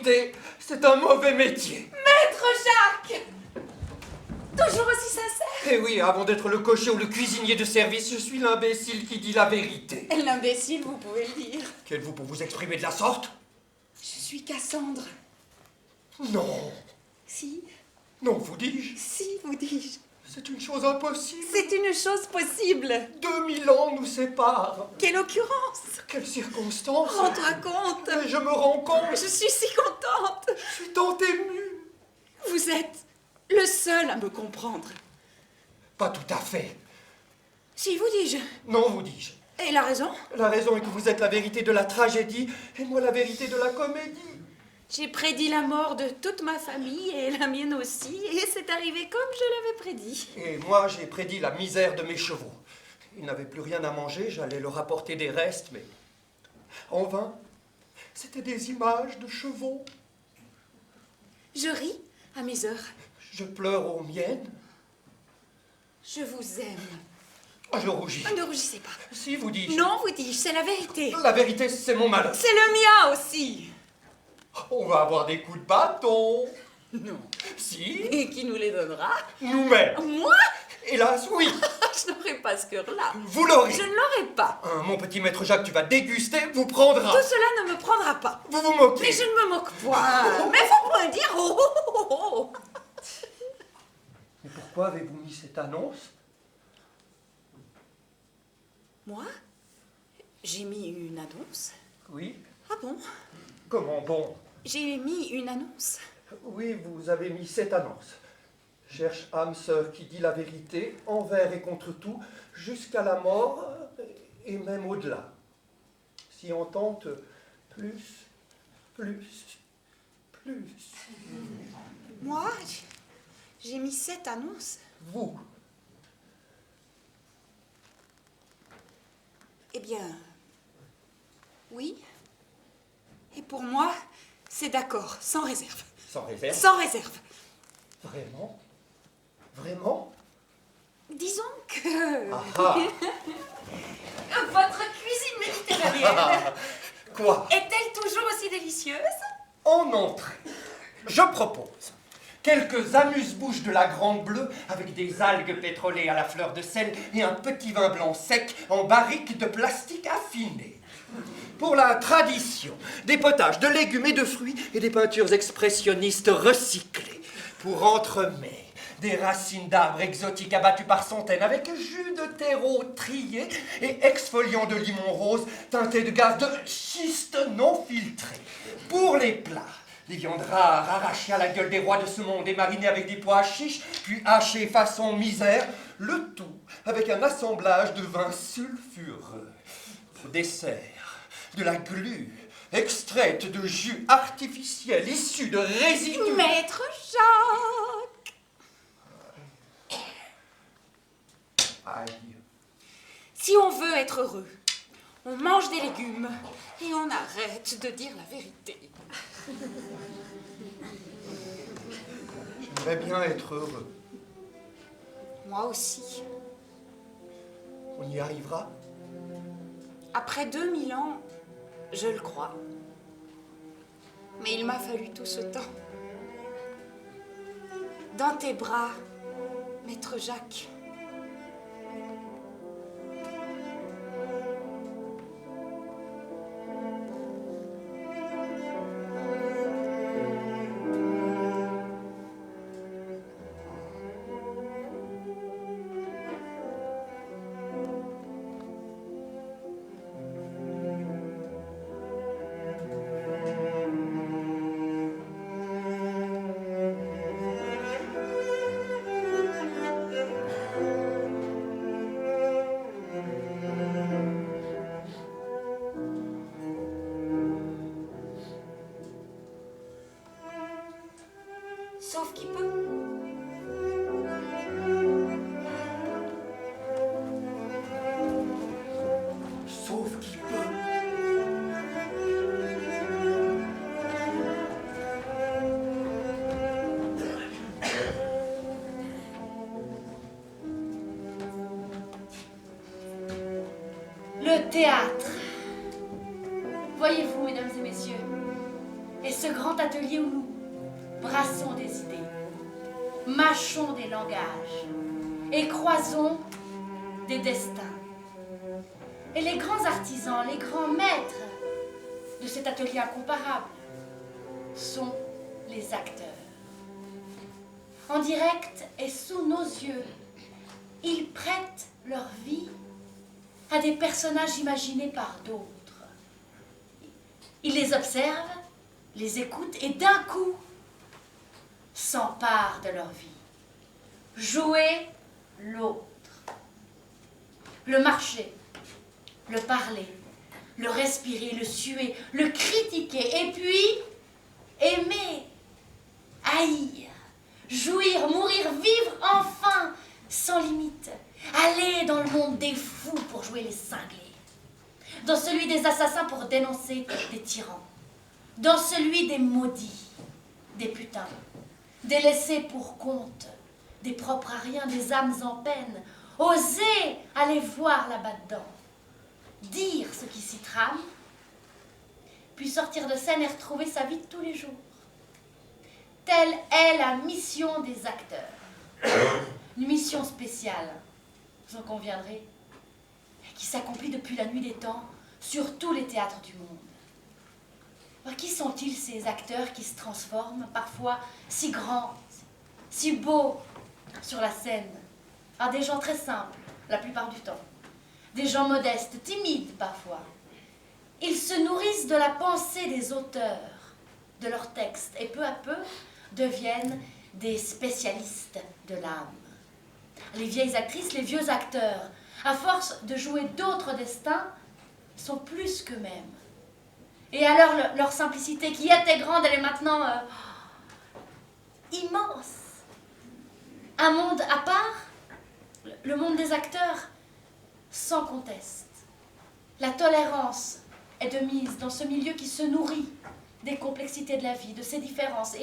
vérité, c'est un mauvais métier. Maître Jacques! Toujours aussi sincère? Eh oui, avant d'être le cocher ou le cuisinier de service, je suis l'imbécile qui dit la vérité. L'imbécile, vous pouvez le dire. Qui êtes-vous pour vous exprimer de la sorte? Je suis Cassandre. Non. Si? Non, vous dis-je. Si, vous dis-je. C'est une chose impossible. C'est une chose possible. 2000 ans nous séparent. Quelle occurrence! Quelles circonstances! Rends-toi compte! Mais je me rends compte. Je suis si contente! Je suis tant ému. Vous êtes le seul à me comprendre. Pas tout à fait. Si, vous dis-je. Non, vous dis-je. Et la raison? La raison est que vous êtes la vérité de la tragédie et moi la vérité de la comédie. J'ai prédit la mort de toute ma famille et la mienne aussi, et c'est arrivé comme je l'avais prédit. Et moi, j'ai prédit la misère de mes chevaux. Ils n'avaient plus rien à manger, j'allais leur apporter des restes, mais en vain. C'était des images de chevaux. Je ris à mes heures. Je pleure aux miennes. Je vous aime. Oh, je rougis. Ne rougissez pas. Si, vous dites. Non, vous dis-je, c'est la vérité. La vérité, c'est mon malheur. C'est le mien aussi. On va avoir des coups de bâton. Non. Si. Et qui nous les donnera? Nous-mêmes. Moi? Hélas, oui. Je n'aurai pas ce cœur-là. Vous l'aurez. Je ne l'aurai pas. Mon petit maître Jacques, tu vas déguster, vous prendra. Tout cela ne me prendra pas. Vous vous moquez. Mais je ne me moque point. Mais faut point dire oh, oh, oh, oh. Mais pourquoi avez-vous mis cette annonce? Moi? J'ai mis une annonce? Oui. Ah bon? Comment bon? J'ai mis une annonce. Oui, vous avez mis cette annonce. Cherche âme sœur qui dit la vérité, envers et contre tout, jusqu'à la mort et même au-delà. Si on tente plus. Moi? J'ai mis cette annonce. Vous. Eh bien, oui. Et pour moi, c'est d'accord, sans réserve. Sans réserve. Sans réserve. Vraiment? Vraiment? Disons que... Ah Votre cuisine méditerranéenne Quoi? est-elle toujours aussi délicieuse? En entrée, je propose quelques amuse-bouches de la Grande Bleue avec des algues pétrolées à la fleur de sel et un petit vin blanc sec en barrique de plastique affiné. Pour la tradition, des potages de légumes et de fruits et des peintures expressionnistes recyclées. Pour entremets, des racines d'arbres exotiques abattues par centaines avec jus de terreau trié et exfoliant de limon rose teinté de gaz de schiste non filtré. Pour les plats, des viandes rares arrachées à la gueule des rois de ce monde et marinées avec des pois chiches, puis hachées façon misère, le tout avec un assemblage de vins sulfureux. Au dessert, de la glu extraite de jus artificiel issu de résidus. Maître Jacques! Aïe. Si on veut être heureux, on mange des légumes et on arrête de dire la vérité. J'aimerais bien être heureux. Moi aussi. On y arrivera? Après 2000 ans, je le crois. Mais il m'a fallu tout ce temps. Dans tes bras, Maître Jacques. Sauf qui peut. Sauf qui peut. Le théâtre. Voyez-vous, mesdames et messieurs, est ce grand atelier où nous brassons des idées, mâchons des langages et croisons des destins. Et les grands artisans, les grands maîtres de cet atelier incomparable sont les acteurs. En direct et sous nos yeux, ils prêtent leur vie à des personnages imaginés par d'autres. Ils les observent, les écoutent et d'un coup s'emparent de leur vie. Jouer l'autre. Le marcher, le parler, le respirer, le suer, le critiquer et puis aimer, haïr, jouir, mourir, vivre enfin sans limite. Aller dans le monde des fous pour jouer les cinglés. Dans celui des assassins pour dénoncer des tyrans. Dans celui des maudits, des putains, des laissés pour compte, des propres à rien, des âmes en peine. Oser aller voir là-bas dedans. Dire ce qui s'y trame, puis sortir de scène et retrouver sa vie de tous les jours. Telle est la mission des acteurs. Une mission spéciale, vous en conviendrez, qui s'accomplit depuis la nuit des temps sur tous les théâtres du monde. Alors, qui sont-ils ces acteurs qui se transforment, parfois si grands, si beaux sur la scène? Alors, des gens très simples, la plupart du temps. Des gens modestes, timides parfois. Ils se nourrissent de la pensée des auteurs, de leurs textes, et peu à peu deviennent des spécialistes de l'âme. Les vieilles actrices, les vieux acteurs, à force de jouer d'autres destins, sont plus qu'eux-mêmes. Et alors leur simplicité, qui était grande, elle est maintenant immense. Un monde à part, le monde des acteurs, sans conteste. La tolérance est de mise dans ce milieu qui se nourrit des complexités de la vie, de ses différences.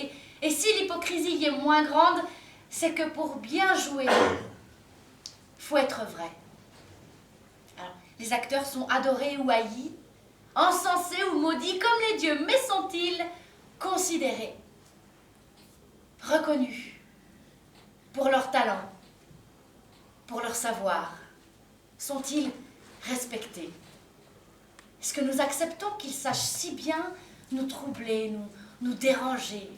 Et si l'hypocrisie y est moins grande, c'est que pour bien jouer, il faut être vrai. Alors, les acteurs sont adorés ou haïs, encensés ou maudits comme les dieux, mais sont-ils considérés, reconnus pour leur talent, pour leur savoir? Sont-ils respectés? Est-ce que nous acceptons qu'ils sachent si bien nous troubler, nous déranger,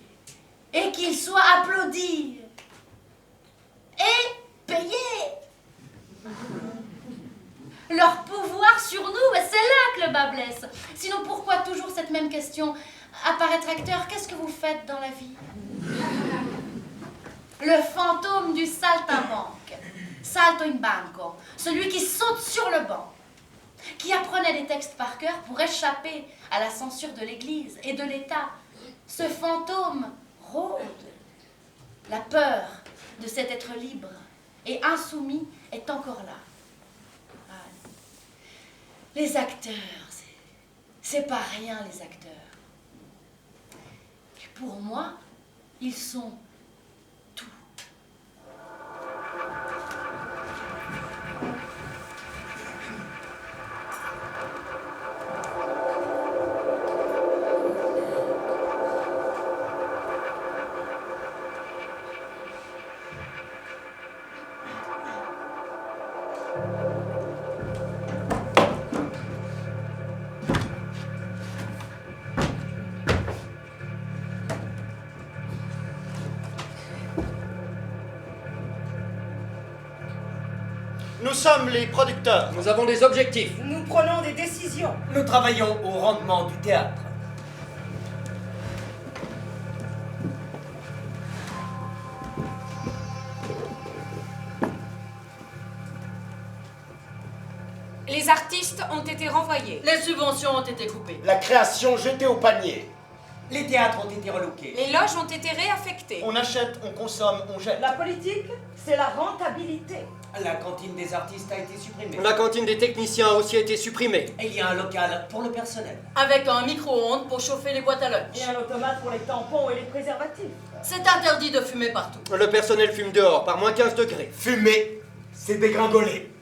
et qu'ils soient applaudis et payés? Leur pouvoir sur nous, c'est là que le bas blesse. Sinon, pourquoi toujours cette même question? Apparaître acteur, qu'est-ce que vous faites dans la vie? Le fantôme du saltimbanque, salto in banco, celui qui saute sur le banc, qui apprenait des textes par cœur pour échapper à la censure de l'Église et de l'État. Ce fantôme rôde. La peur de cet être libre et insoumis est encore là. Les acteurs, c'est pas rien, les acteurs. Et pour moi, ils sont tout. Nous sommes les producteurs. Nous avons des objectifs. Nous prenons des décisions. Nous travaillons au rendement du théâtre. Les artistes ont été renvoyés. Les subventions ont été coupées. La création jetée au panier. Les théâtres ont été reloqués. Les loges ont été réaffectées. On achète, on consomme, on jette. La politique, c'est la rentabilité. La cantine des artistes a été supprimée. La cantine des techniciens a aussi été supprimée. Et il y a un local pour le personnel. Avec un micro-ondes pour chauffer les boîtes à lunch. Et un automate pour les tampons et les préservatifs. C'est interdit de fumer partout. Le personnel fume dehors, par moins 15 degrés. Fumer, c'est dégringoler.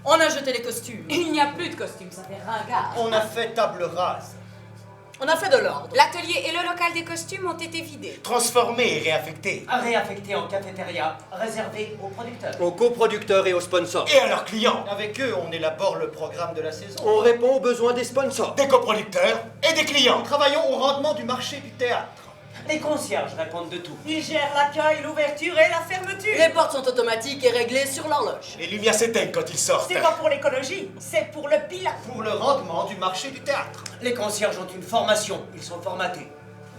On a jeté les costumes. Il n'y a plus de costumes, ça fait ringard. On a fait table rase. On a fait de l'ordre. L'atelier et le local des costumes ont été vidés. Transformé et réaffecté. Réaffecté en cafétéria, réservé aux producteurs. Aux coproducteurs et aux sponsors. Et à leurs clients. Avec eux, on élabore le programme de la saison. On répond aux besoins des sponsors. Des coproducteurs et des clients. Nous travaillons au rendement du marché du théâtre. Les concierges répondent de tout. Ils gèrent l'accueil, l'ouverture et la fermeture. Les portes sont automatiques et réglées sur l'horloge. Les lumières s'éteignent quand ils sortent. C'est pas pour l'écologie, c'est pour le bilan. Pour le rendement du marché du théâtre. Les concierges ont une formation, ils sont formatés.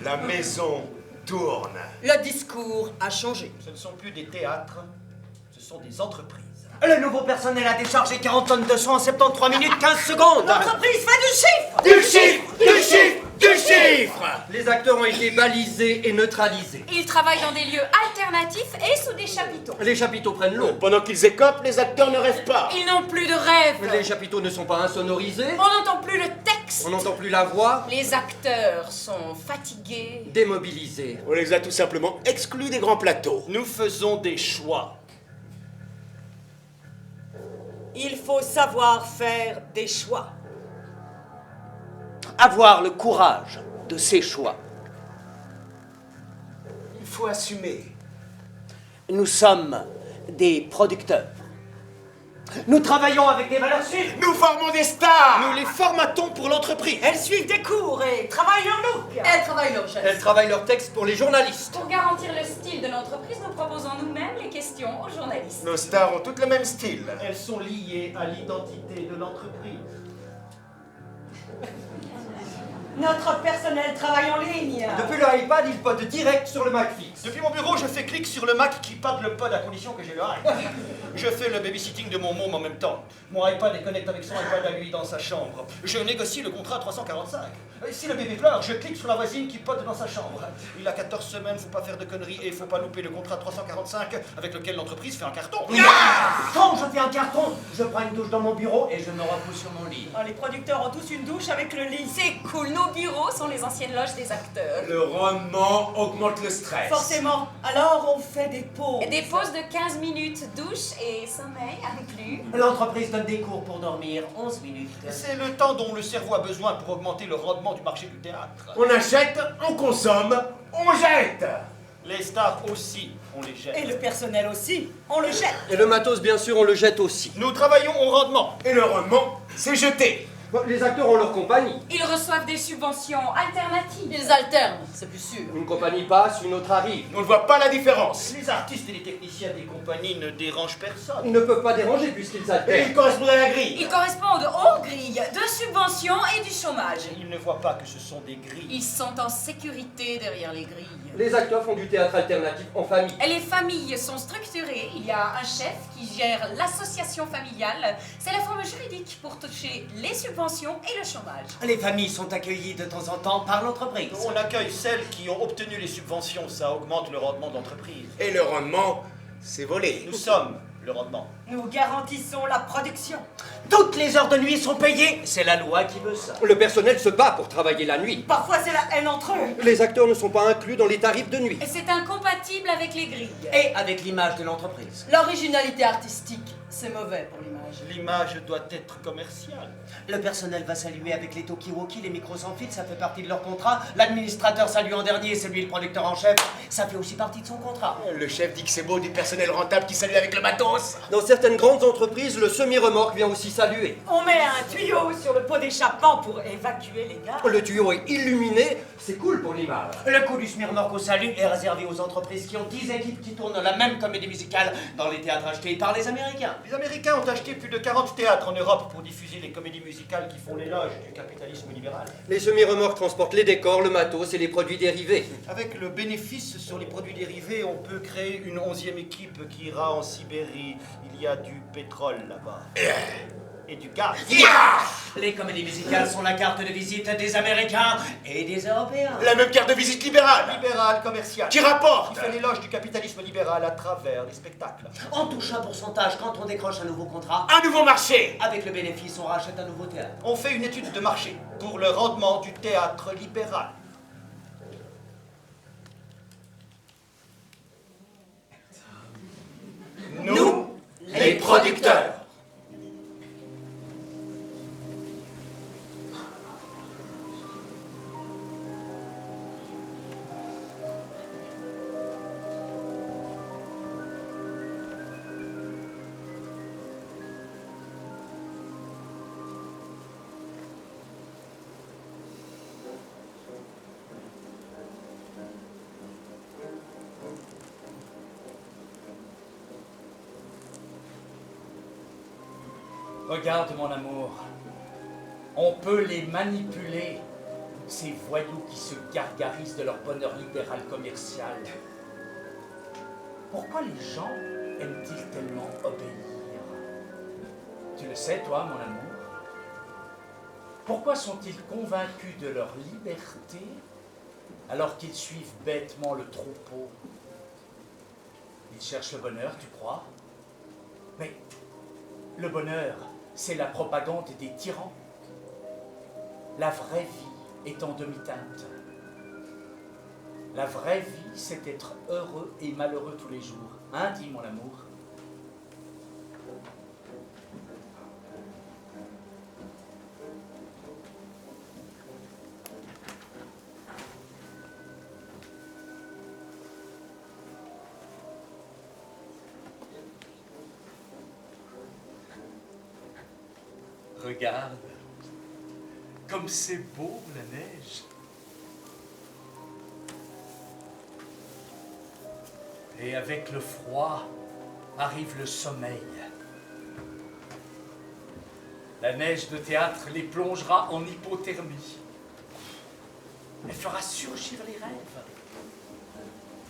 La maison tourne. Le discours a changé. Ce ne sont plus des théâtres, ce sont des entreprises. Le nouveau personnel a déchargé 40 tonnes de soins en 73 minutes 15 secondes. L'entreprise fait du chiffre. Du chiffre, du chiffre, du chiffre. Les acteurs ont été balisés et neutralisés. Ils travaillent dans des lieux alternatifs et sous des chapiteaux. Les chapiteaux prennent l'eau. Pendant qu'ils écopent, les acteurs ne rêvent pas. Ils n'ont plus de rêve. Les chapiteaux ne sont pas insonorisés. On n'entend plus le texte. On n'entend plus la voix. Les acteurs sont fatigués. Démobilisés. On les a tout simplement exclus des grands plateaux. Nous faisons des choix. Il faut savoir faire des choix. Avoir le courage de ses choix. Il faut assumer. Nous sommes des producteurs. Nous travaillons avec des valeurs sûres. Nous formons des stars. Nous les formatons pour l'entreprise. Elles suivent des cours et travaillent leur look. Elles travaillent leur geste. Elles travaillent leurs textes pour les journalistes. Pour garantir le style de l'entreprise, nous proposons nous-mêmes les questions aux journalistes. Nos stars ont toutes le même style. Elles sont liées à l'identité de l'entreprise. Notre personnel travaille en ligne. Depuis le iPad, ils podent direct sur le Mac fixe. Depuis mon bureau, je fais clic sur le Mac qui pad le pod à condition que j'ai le iPad. Je fais le babysitting de mon môme en même temps. Mon iPad est connecté avec son iPad à lui dans sa chambre. Je négocie le contrat 345. Si le bébé pleure, je clique sur la voisine qui pode dans sa chambre. Il a 14 semaines, faut pas faire de conneries et faut pas louper le contrat 345 avec lequel l'entreprise fait un carton. Quand je fais un carton, je prends une douche dans mon bureau et je me repose sur mon lit. Les producteurs ont tous une douche avec le lit. C'est cool, nos bureaux sont les anciennes loges des acteurs. Le rendement augmente le stress. Forcément. Alors on fait des pauses. Des pauses de 15 minutes, douche et sommeil inclus. L'entreprise donne des cours pour dormir 11 minutes. C'est le temps dont le cerveau a besoin pour augmenter le rendement du marché du théâtre. On achète, on consomme, on jette. Les stars aussi, on les jette. Et le personnel aussi, on le jette. Et le matos, bien sûr, on le jette aussi. Nous travaillons au rendement. Et le rendement, c'est jeté. Les acteurs ont leur compagnie. Ils reçoivent des subventions alternatives. Ils alternent, c'est plus sûr. Une compagnie passe, une autre arrive. On ne voit pas la différence. Les artistes et les techniciens des compagnies ne dérangent personne. Ils ne peuvent pas déranger puisqu'ils Et alternent. il correspond à la grille. Ils correspondent aux grilles de subventions et du chômage. Ils ne voient pas que ce sont des grilles. Ils sont en sécurité derrière les grilles. Les acteurs font du théâtre alternatif en famille. Les familles sont structurées. Il y a un chef qui gère l'association familiale. C'est la forme juridique pour toucher les subventions et le chômage. Les familles sont accueillies de temps en temps par l'entreprise. On accueille celles qui ont obtenu les subventions, ça augmente le rendement d'entreprise. Et le rendement, c'est volé. Nous sommes le rendement. Nous garantissons la production. Toutes les heures de nuit sont payées. C'est la loi qui veut ça. Le personnel se bat pour travailler la nuit. Parfois c'est la haine entre eux. Les acteurs ne sont pas inclus dans les tarifs de nuit. Et c'est incompatible avec les grilles. Et avec l'image de l'entreprise. L'originalité artistique, c'est mauvais pour l'image. L'image doit être commerciale. Le personnel va saluer avec les talkie-walkie, les micros sans fil, ça fait partie de leur contrat. L'administrateur salue en dernier, c'est lui le producteur en chef. Ça fait aussi partie de son contrat. Le chef dit que c'est beau du personnel rentable qui salue avec le matos. Dans certaines grandes entreprises, le semi-remorque vient aussi saluer. On met un tuyau sur le pot d'échappement pour évacuer les gars. Le tuyau est illuminé, c'est cool pour l'image. Le coup du semi-remorque au salut est réservé aux entreprises qui ont 10 équipes qui tournent la même comédie musicale dans les théâtres achetés par les Américains. Les Américains ont acheté plus de 40 théâtres en Europe pour diffuser les comédies musicales qui font l'éloge du capitalisme libéral. Les semi-remorques transportent les décors, le matos et les produits dérivés. Avec le bénéfice sur les produits dérivés, on peut créer une 11e équipe qui ira en Sibérie. Il y a du pétrole là-bas. Et du gaz. Les comédies musicales sont la carte de visite des Américains et des Européens. La même carte de visite libérale. Libéral, commercial. Qui rapporte. Qui fait l'éloge du capitalisme libéral à travers les spectacles. On touche un pourcentage quand on décroche un nouveau contrat. Un nouveau marché. Avec le bénéfice, on rachète un nouveau théâtre. On fait une étude de marché pour le rendement du théâtre libéral. Nous, les producteurs. Regarde mon amour, on peut les manipuler, ces voyous qui se gargarisent de leur bonheur libéral commercial. Pourquoi les gens aiment-ils tellement obéir? Tu le sais, toi, mon amour? Pourquoi sont-ils convaincus de leur liberté alors qu'ils suivent bêtement le troupeau? Ils cherchent le bonheur, tu crois? Mais le bonheur, c'est la propagande des tyrans. La vraie vie est en demi-teinte. La vraie vie, c'est être heureux et malheureux tous les jours. Hein, dis mon amour? Regarde, comme c'est beau la neige. Et avec le froid arrive le sommeil. La neige de théâtre les plongera en hypothermie. Elle fera surgir les rêves.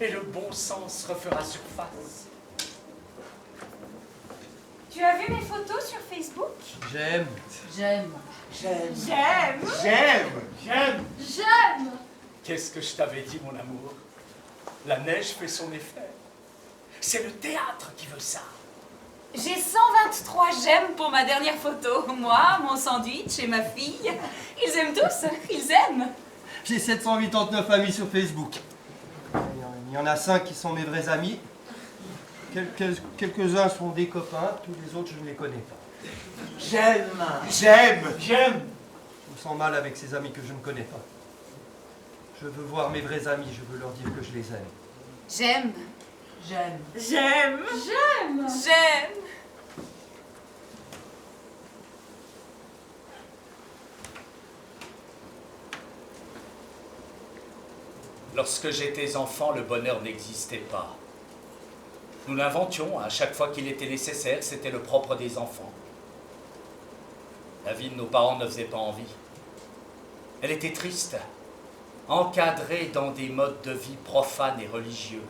Et le bon sens refera surface. Tu as vu mes photos sur Facebook? J'aime. J'aime. J'aime. J'aime. Qu'est-ce que je t'avais dit, mon amour? La neige fait son effet. C'est le théâtre qui veut ça. J'ai 123 j'aime pour ma dernière photo. Moi, mon sandwich et ma fille. Ils aiment tous, ils aiment. J'ai 789 amis sur Facebook. Il y en a 5 qui sont mes vrais amis. Quelques-uns sont des copains, tous les autres, je ne les connais pas. J'aime. Je me sens mal avec ces amis que je ne connais pas. Je veux voir mes vrais amis, je veux leur dire que je les aime. J'aime. J'aime. J'aime. Lorsque j'étais enfant, le bonheur n'existait pas. Nous l'inventions à chaque fois qu'il était nécessaire, c'était le propre des enfants. La vie de nos parents ne faisait pas envie. Elle était triste, encadrée dans des modes de vie profanes et religieux.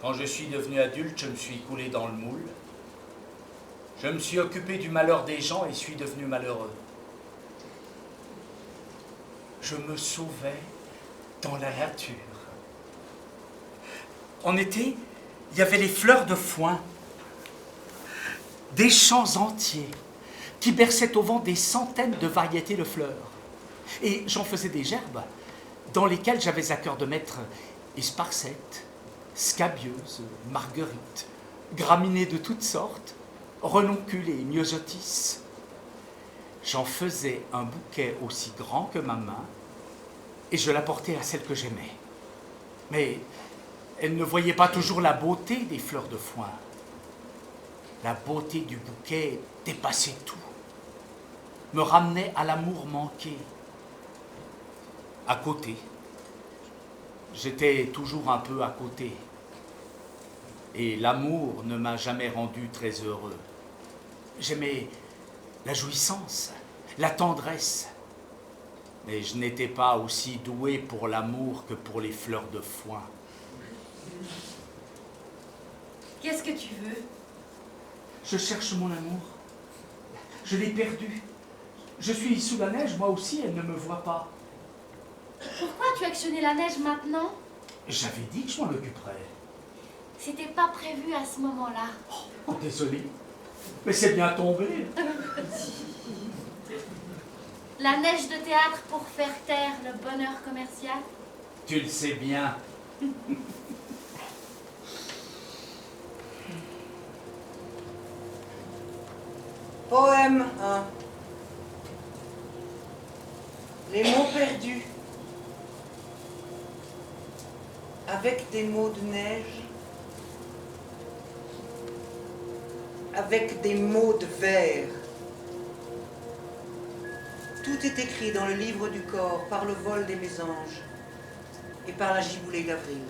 Quand je suis devenu adulte, je me suis coulé dans le moule. Je me suis occupé du malheur des gens et suis devenu malheureux. Je me sauvais dans la nature. En été, il y avait les fleurs de foin, des champs entiers qui berçaient au vent des centaines de variétés de fleurs. Et j'en faisais des gerbes dans lesquelles j'avais à cœur de mettre esparcettes, scabieuses, marguerites, graminées de toutes sortes, renoncules et myosotis. J'en faisais un bouquet aussi grand que ma main et je l'apportais à celle que j'aimais. Mais elle ne voyait pas toujours la beauté des fleurs de foin. La beauté du bouquet dépassait tout, me ramenait à l'amour manqué. À côté. J'étais toujours un peu à côté. Et l'amour ne m'a jamais rendu très heureux. J'aimais la jouissance, la tendresse. Mais je n'étais pas aussi doué pour l'amour que pour les fleurs de foin. Qu'est-ce que tu veux? Je cherche mon amour. Je l'ai perdu. Je suis sous la neige, moi aussi, elle ne me voit pas. Pourquoi tu as actionné la neige maintenant? J'avais dit que je m'en occuperais. C'était pas prévu à ce moment-là. Oh, désolé, mais c'est bien tombé. La neige de théâtre pour faire taire le bonheur commercial? Tu le sais bien. Poème 1. Les mots perdus. Avec des mots de neige. Avec des mots de verre. Tout est écrit dans le livre du corps par le vol des mésanges et par la giboulée d'avril.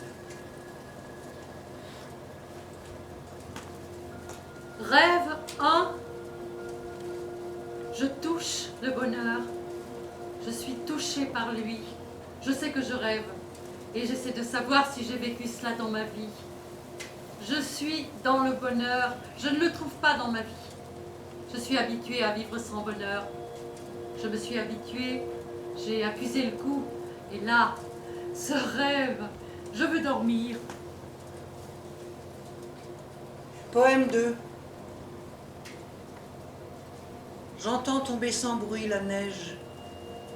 Rêve 1. le bonheur. Je suis touchée par lui. Je sais que je rêve. Et j'essaie de savoir si j'ai vécu cela dans ma vie. Je suis dans le bonheur. Je ne le trouve pas dans ma vie. Je suis habituée à vivre sans bonheur. Je me suis habituée. J'ai accusé le coup. Et là, ce rêve, je veux dormir. Poème 2. J'entends tomber sans bruit la neige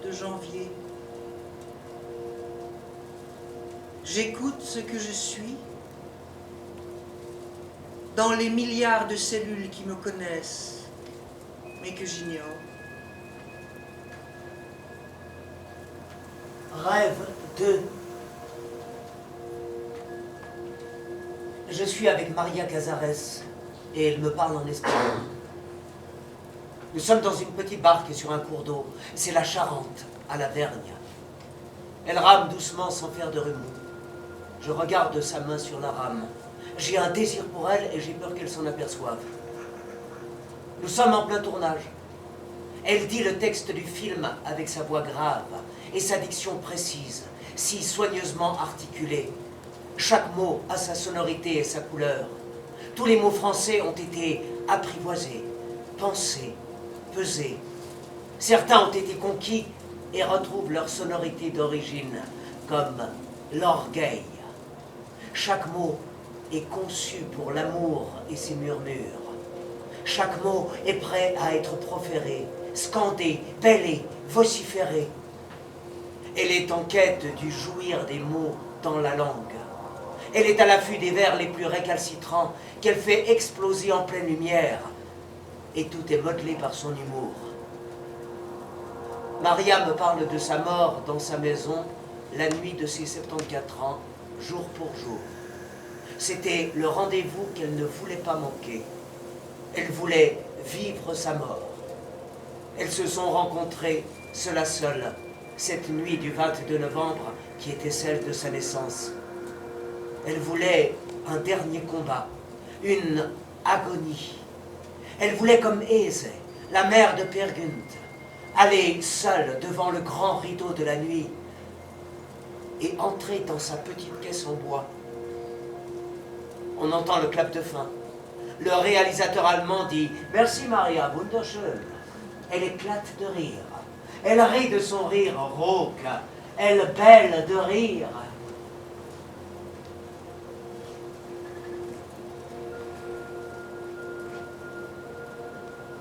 de janvier. J'écoute ce que je suis dans les milliards de cellules qui me connaissent, mais que j'ignore. Rêve 2. Je suis avec Maria Cazares et elle me parle en espagnol. Nous sommes dans une petite barque sur un cours d'eau. C'est la Charente, à la Vergne. Elle rame doucement sans faire de remous. Je regarde sa main sur la rame. J'ai un désir pour elle et j'ai peur qu'elle s'en aperçoive. Nous sommes en plein tournage. Elle dit le texte du film avec sa voix grave et sa diction précise, si soigneusement articulée. Chaque mot a sa sonorité et sa couleur. Tous les mots français ont été apprivoisés, pensés, pesés. Certains ont été conquis et retrouvent leur sonorité d'origine, comme l'orgueil. Chaque mot est conçu pour l'amour et ses murmures. Chaque mot est prêt à être proféré, scandé, bêlé, vociféré. Elle est en quête du jouir des mots dans la langue. Elle est à l'affût des vers les plus récalcitrants qu'elle fait exploser en pleine lumière. Et tout est modelé par son humour. Maria me parle de sa mort dans sa maison la nuit de ses 74 ans, jour pour jour. C'était le rendez-vous qu'elle ne voulait pas manquer. Elle voulait vivre sa mort. Elles se sont rencontrées, seule à seule, cette nuit du 22 novembre qui était celle de sa naissance. Elle voulait un dernier combat, une agonie. Elle voulait comme Aise, la mère de Peer Gynt, aller seule devant le grand rideau de la nuit et entrer dans sa petite caisse en bois. On entend le clap de fin. Le réalisateur allemand dit « Merci Maria, wunderschön ». Elle éclate de rire. Elle rit de son rire rauque. Elle bêle de rire.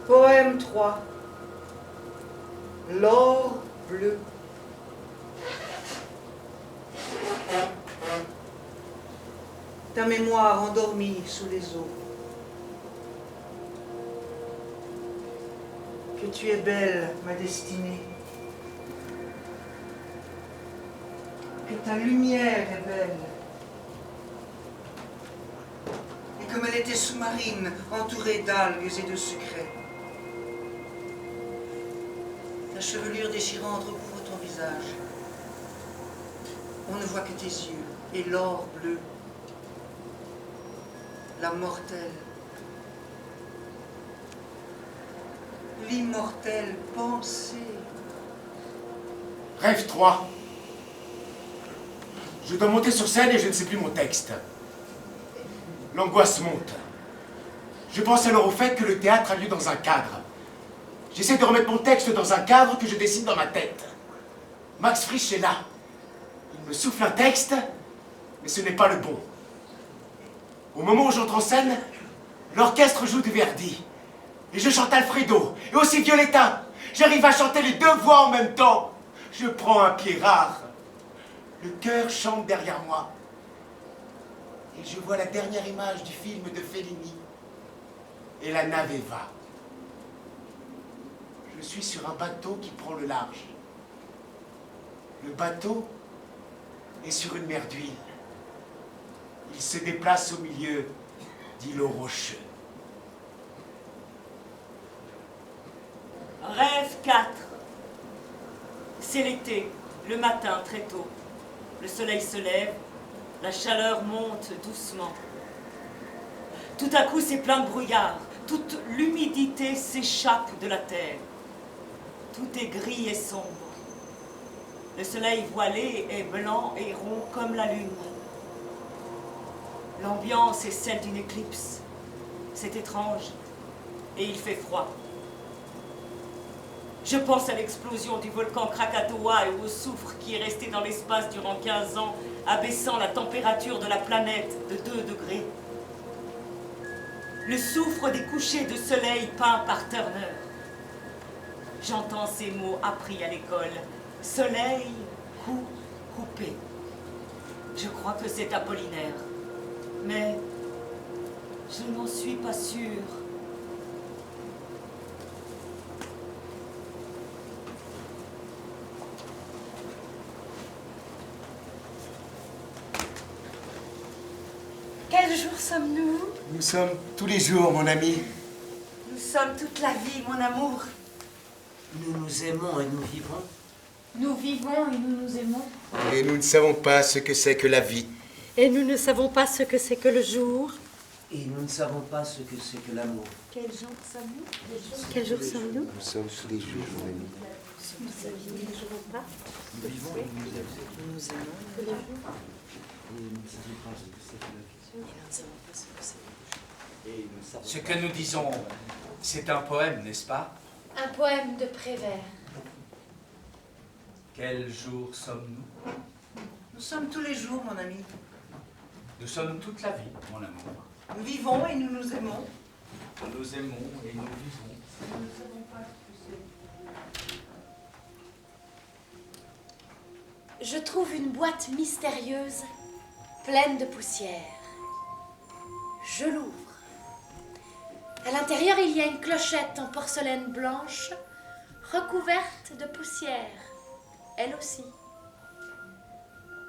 Poème 3. L'or bleu. Ta mémoire endormie sous les eaux. Que tu es belle, ma destinée. Que ta lumière est belle. Et comme elle était sous-marine, entourée d'algues et de secrets. Ta chevelure déchirante recouvre ton visage. On ne voit que tes yeux et l'or bleu. La mortelle. L'immortelle pensée. Rêve 3. Je dois monter sur scène et je ne sais plus mon texte. L'angoisse monte. Je pense alors au fait que le théâtre a lieu dans un cadre. J'essaie de remettre mon texte dans un cadre que je dessine dans ma tête. Max Frisch est là. Il me souffle un texte, mais ce n'est pas le bon. Au moment où j'entre en scène, l'orchestre joue du Verdi. Et je chante Alfredo, et aussi Violetta. J'arrive à chanter les deux voix en même temps. Je prends un pied rare. Le chœur chante derrière moi. Et je vois la dernière image du film de Fellini. Et la navette va. Je suis sur un bateau qui prend le large. Le bateau est sur une mer d'huile. Il se déplace au milieu d'îlots rocheux. Rêve 4. C'est l'été, le matin très tôt. Le soleil se lève, la chaleur monte doucement. Tout à coup, c'est plein de brouillard. Toute l'humidité s'échappe de la terre. Tout est gris et sombre. Le soleil voilé est blanc et rond comme la lune. L'ambiance est celle d'une éclipse. C'est étrange et il fait froid. Je pense à l'explosion du volcan Krakatoa et au soufre qui est resté dans l'espace durant 15 ans, abaissant la température de la planète de 2 degrés. Le soufre des couchers de soleil peints par Turner. J'entends ces mots appris à l'école. Soleil, coup, coupé. Je crois que c'est Apollinaire. Mais je n'en suis pas sûre. Quel jour sommes-nous? Nous sommes tous les jours, mon ami. Nous sommes toute la vie, mon amour. Nous nous aimons et nous vivons. Nous vivons et nous nous aimons. Et nous ne savons pas ce que c'est que la vie. Et nous ne savons pas ce que c'est que le jour. Et nous ne savons pas ce que c'est que l'amour. Quel jour sommes-nous? Quel jour sommes-nous? Nous sommes tous les jours, mon ami. Nous ne savons pas. Nous vivons et nous aimons. Nous aimons. Et nous ne savons pas ce que c'est que la vie. Ce que nous disons, c'est un poème, n'est-ce pas? Un poème de Prévert. Quel jour sommes-nous? Nous sommes tous les jours, mon ami. Nous sommes toute la vie, mon amour. Nous vivons et nous nous aimons. Nous aimons et nous vivons. Je trouve une boîte mystérieuse, pleine de poussière. Je l'ouvre. À l'intérieur, il y a une clochette en porcelaine blanche, recouverte de poussière, elle aussi.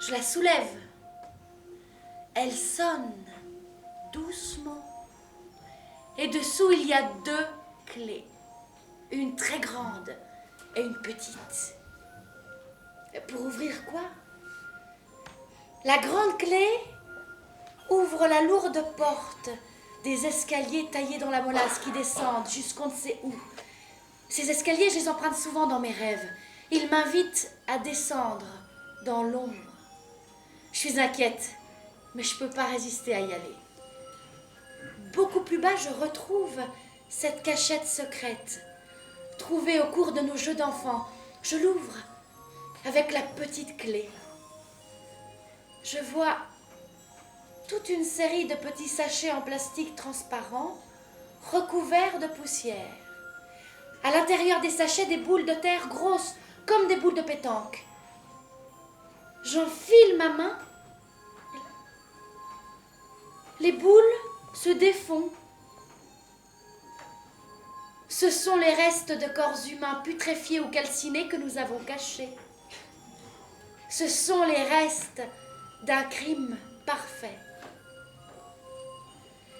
Je la soulève. Elle sonne doucement. Et dessous, il y a 2 clés. Une très grande et une petite. Pour ouvrir quoi? La grande clé ouvre la lourde porte des escaliers taillés dans la molasse qui descendent jusqu'on ne sait où. Ces escaliers, je les emprunte souvent dans mes rêves. Ils m'invitent à descendre dans l'ombre. Je suis inquiète, mais je ne peux pas résister à y aller. Beaucoup plus bas, je retrouve cette cachette secrète, trouvée au cours de nos jeux d'enfants. Je l'ouvre avec la petite clé. Je vois toute une série de petits sachets en plastique transparent, recouverts de poussière. À l'intérieur des sachets, des boules de terre grosses, comme des boules de pétanque. J'enfile ma main. Les boules se défont. Ce sont les restes de corps humains putréfiés ou calcinés que nous avons cachés. Ce sont les restes d'un crime parfait.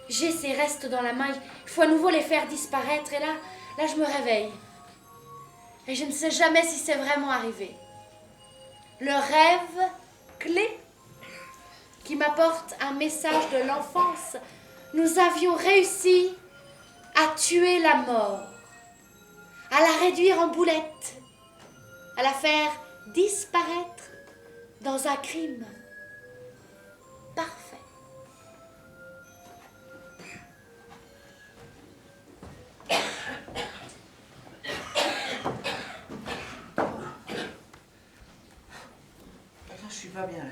J'ai ces restes dans la main, il faut à nouveau les faire disparaître, et là je me réveille. Et je ne sais jamais si c'est vraiment arrivé. Le rêve clé qui m'apporte un message de l'enfance. Nous avions réussi à tuer la mort, à la réduire en boulettes, à la faire disparaître dans un crime parfait. Attends, je suis pas bien là.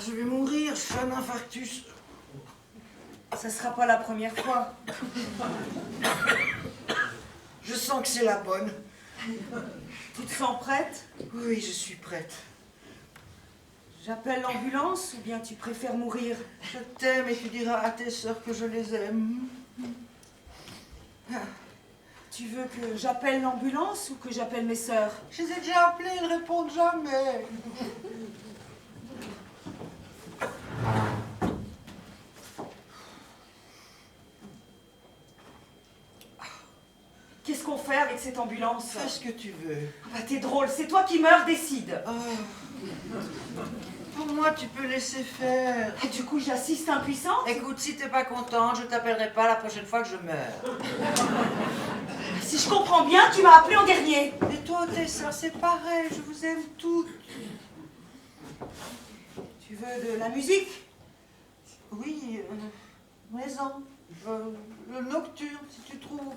Je vais mourir, je fais un infarctus. Ça sera pas la première fois. Je sens que c'est la bonne. Tu te sens prête? Oui, je suis prête. J'appelle l'ambulance ou bien tu préfères mourir? Je t'aime et tu diras à tes sœurs que je les aime. Tu veux que j'appelle l'ambulance ou que j'appelle mes sœurs? Je les ai déjà appelées, elles répondent jamais. Qu'est-ce fait avec cette ambulance? Fais ce que tu veux. Bah t'es drôle, c'est toi qui meurs, décide. Pour moi, tu peux laisser faire. Et du coup, j'assiste impuissante? Écoute, si t'es pas contente, je t'appellerai pas la prochaine fois que je meurs. Si je comprends bien, tu m'as appelé en dernier. Et toi, tes sœurs, c'est pareil, je vous aime toutes. Tu veux de la musique? Oui, maison. Le nocturne, si tu trouves.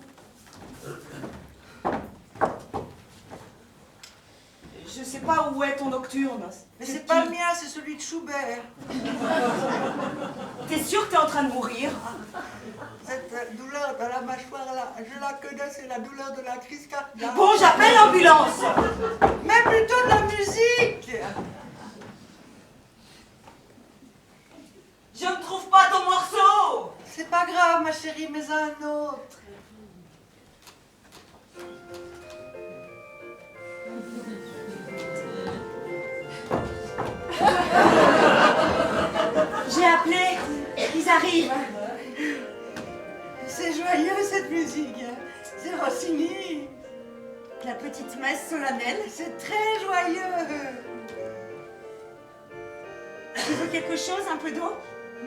Je sais pas où est ton nocturne. Mais c'est pas le mien, c'est celui de Schubert. T'es sûr que t'es en train de mourir? Cette douleur dans la mâchoire là, je la connais, c'est la douleur de la crise cardiaque. Bon, j'appelle l'ambulance. Mais plutôt de la musique. Je ne trouve pas ton morceau. C'est pas grave, ma chérie, mais un autre. J'ai appelé, ils arrivent. C'est joyeux cette musique. C'est Rossini. La petite messe solennelle. C'est très joyeux. Tu veux quelque chose, un peu d'eau?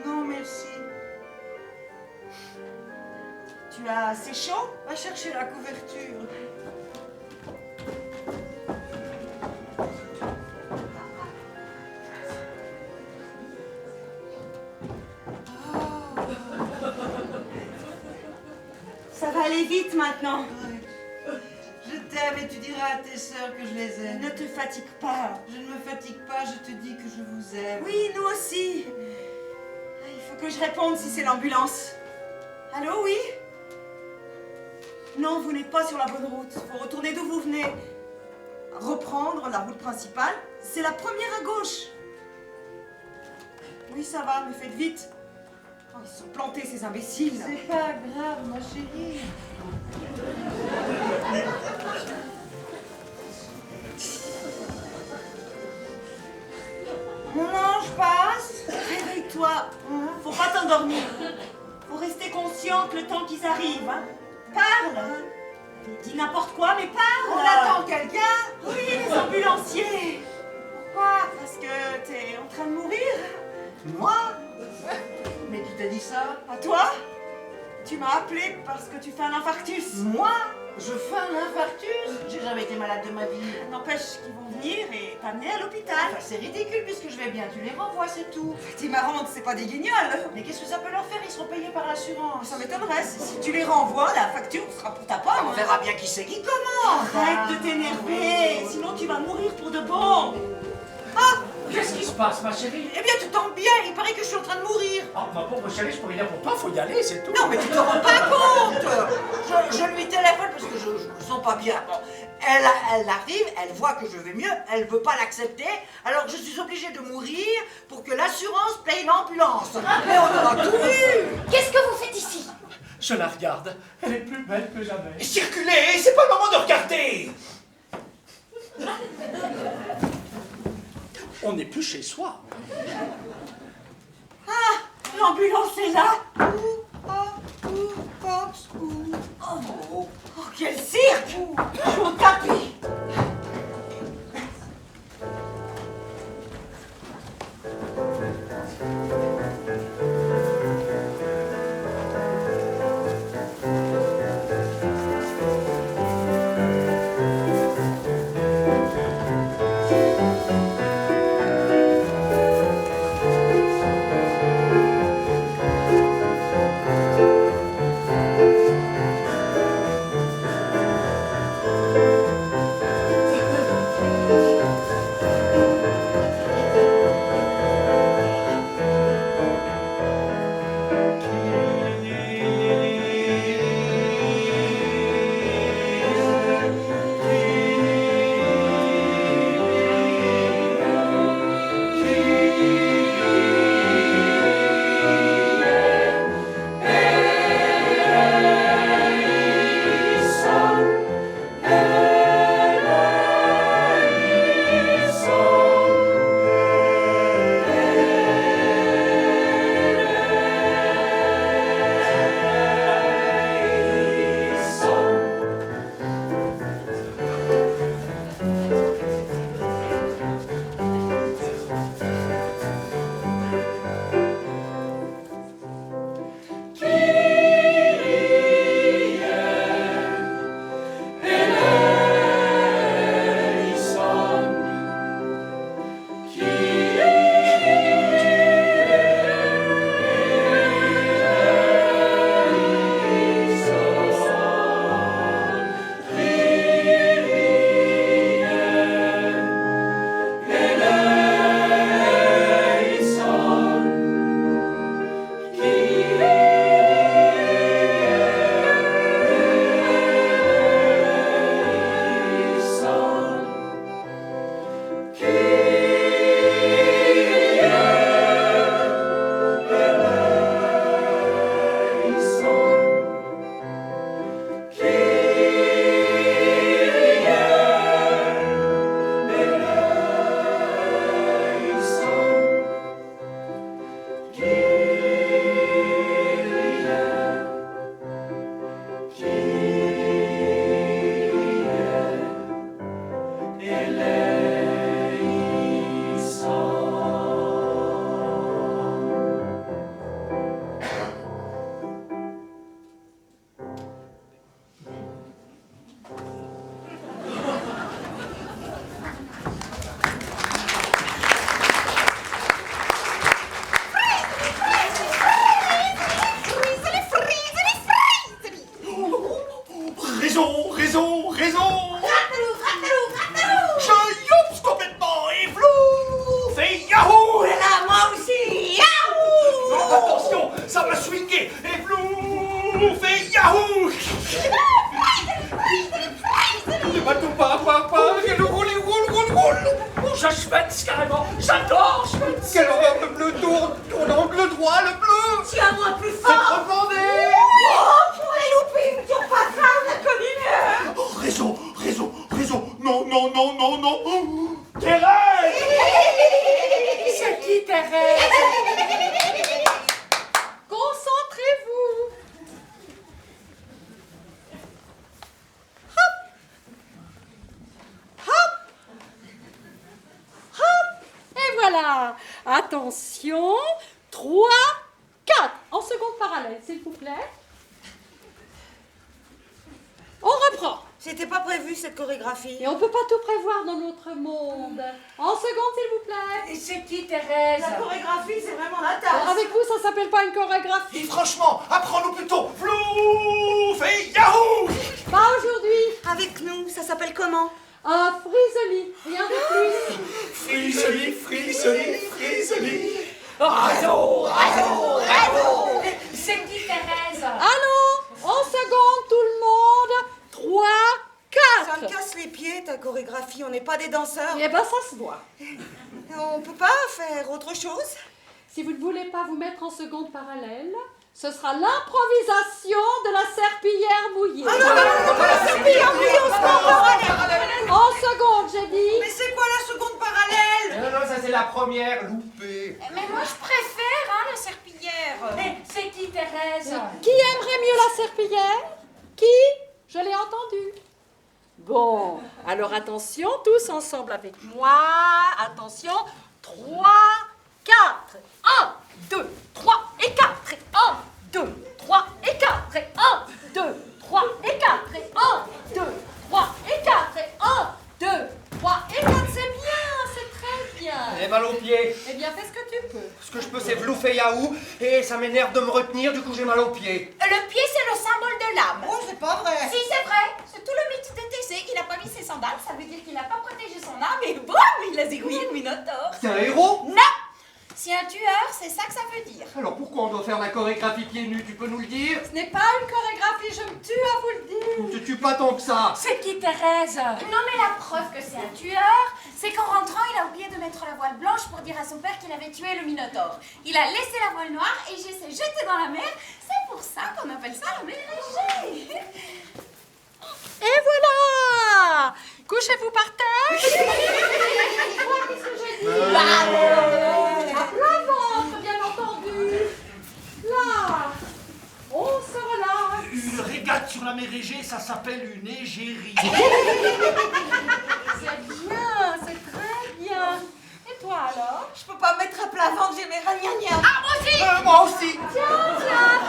Non, merci. Tu as assez chaud? Va chercher la couverture. Ça va aller vite maintenant. Je t'aime et tu diras à tes sœurs que je les aime. Ne te fatigue pas. Je ne me fatigue pas, je te dis que je vous aime. Oui, nous aussi. Il faut que je réponde si c'est l'ambulance. Allô, oui? Non, vous n'êtes pas sur la bonne route. Il faut retourner d'où vous venez. Reprendre la route principale. C'est la première à gauche. Oui, ça va, mais faites vite. Oh, ils se sont plantés, ces imbéciles. C'est pas grave, ma chérie. Mon ange passe. Réveille-toi. Faut pas t'endormir. Faut rester consciente le temps qu'ils arrivent. Hein. Parle. Dis n'importe quoi, mais parle. On attend quelqu'un. Oui, les ambulanciers. Pourquoi? Parce que t'es en train de mourir. Moi? Mais qui t'a dit ça? À toi? Tu m'as appelé parce que tu fais un infarctus. Moi? Je fais un infarctus? J'ai jamais été malade de ma vie. N'empêche qu'ils vont venir et t'amener à l'hôpital. Enfin, c'est ridicule puisque je vais bien. Tu les renvoies, c'est tout. T'es marrante, c'est pas des guignols. Mais qu'est-ce que ça peut leur faire? Ils seront payés par l'assurance. Ça m'étonnerait. Si tu les renvoies, la facture sera pour ta pomme. On verra bien qui c'est qui commence. Arrête de t'énerver, sinon tu vas mourir pour de bon. Ah! Qu'est-ce qui se passe, ma chérie? Eh bien, tu tombes bien, il paraît que je suis en train de mourir. Oh, ma pauvre chérie, je peux rien pour toi, faut y aller, c'est tout. Non, mais tu te rends pas compte. Je lui téléphone parce que je me sens pas bien. Bon, elle arrive, elle voit que je vais mieux, elle veut pas l'accepter, alors je suis obligée de mourir pour que l'assurance paye l'ambulance. Mais on aura tout vu. Qu'est-ce que vous faites ici? Je la regarde, elle est plus belle que jamais. Circulez, c'est pas le moment de regarder. On n'est plus chez soi. Ah, l'ambulance est là. Oh, quel cirque. Je suis au tapis. Flouf et Yahoo! Je Schmetz, carrément. J'adore Schmetz. Quelle horreur, le bleu tourne angle droit, le bleu! Tiens-moi plus C'est fort. recommandé! Oh, pour les loupines, tu pas ça, on a connu mieux. Oh, raison. Non. Thérèse. C'est qui, Thérèse? Concentrez-vous. Et voilà. Attention. 3, 4. En seconde parallèle, s'il vous plaît. On reprend. C'était pas prévu cette chorégraphie. Et on peut pas tout prévoir dans notre monde. En seconde, s'il vous plaît. Et c'est qui, Thérèse? La chorégraphie, c'est vraiment la tasse. Avec vous, ça s'appelle pas une chorégraphie. Franchement, apprends-nous plutôt Flouf et Yahoo! Pas aujourd'hui. Avec nous, ça s'appelle comment? Un frisoli. Rien de plus. Frisoli. C'est qui, Thérèse? Allô? En seconde, tout le monde. 3, Ça me 4. casse les pieds, ta chorégraphie. On n'est pas des danseurs. Eh ben, ça se voit. On peut pas faire autre chose? Si vous ne voulez pas vous mettre en seconde parallèle, ce sera l'improvisation de la serpillière mouillée. La serpillière mouillée en seconde parallèle. En seconde, j'ai dit. Mais c'est quoi la seconde parallèle? Non, ça c'est la première, loupée. Mais moi, je préfère, hein, la serpillière. Mais c'est qui, Thérèse? Qui aimerait mieux la serpillière? Qui? Je l'ai entendu. Bon, alors attention, tous ensemble avec moi. Attention, 3, 4. 1, 2, 3 et 4. Et 1, 2, 3 et 4. Et 1, 2, 3 et 4. Et 1, 2, 3 et 4. Et 1, 2, 3 et 4. C'est bien, c'est très bien. J'ai mal aux pieds. Eh bien, fais ce que tu peux. Ce que je peux, c'est Flouf et Yahoo, et ça m'énerve de me retenir, du coup j'ai mal aux pieds. Le pied, c'est le symbole de l'âme. Oh, c'est pas vrai. Si, c'est vrai. C'est tout le mythe de Thésée. Il n'a pas mis ses sandales. Ça veut dire qu'il n'a pas protégé son âme. Et boum, il a zigouillé le Minotaure. C'est un héros? Non. Si un tueur, c'est ça que ça veut dire. Alors pourquoi on doit faire la chorégraphie pieds nus, tu peux nous le dire? Ce n'est pas une chorégraphie, je me tue à vous le dire. Tu tues pas tant que ça. C'est qui, Thérèse? Non, mais la preuve que c'est un tueur, c'est qu'en rentrant, il a oublié de mettre la voile blanche pour dire à son père qu'il avait tué le Minotaure. Il a laissé la voile noire et Égée s'est jeté dans la mer. C'est pour ça qu'on appelle ça la mer Égée. Et voilà! Couchez-vous par terre. Qu'est-ce que j'ai dit? À plat ventre, bien entendu. Là, on se relâche. Une régate sur la mer Égée, ça s'appelle une égérie. C'est bien, c'est très bien. Et toi alors? Je peux pas me mettre à plat ventre, j'ai mes ragnagnas. Ah, moi aussi. Moi aussi. Tiens,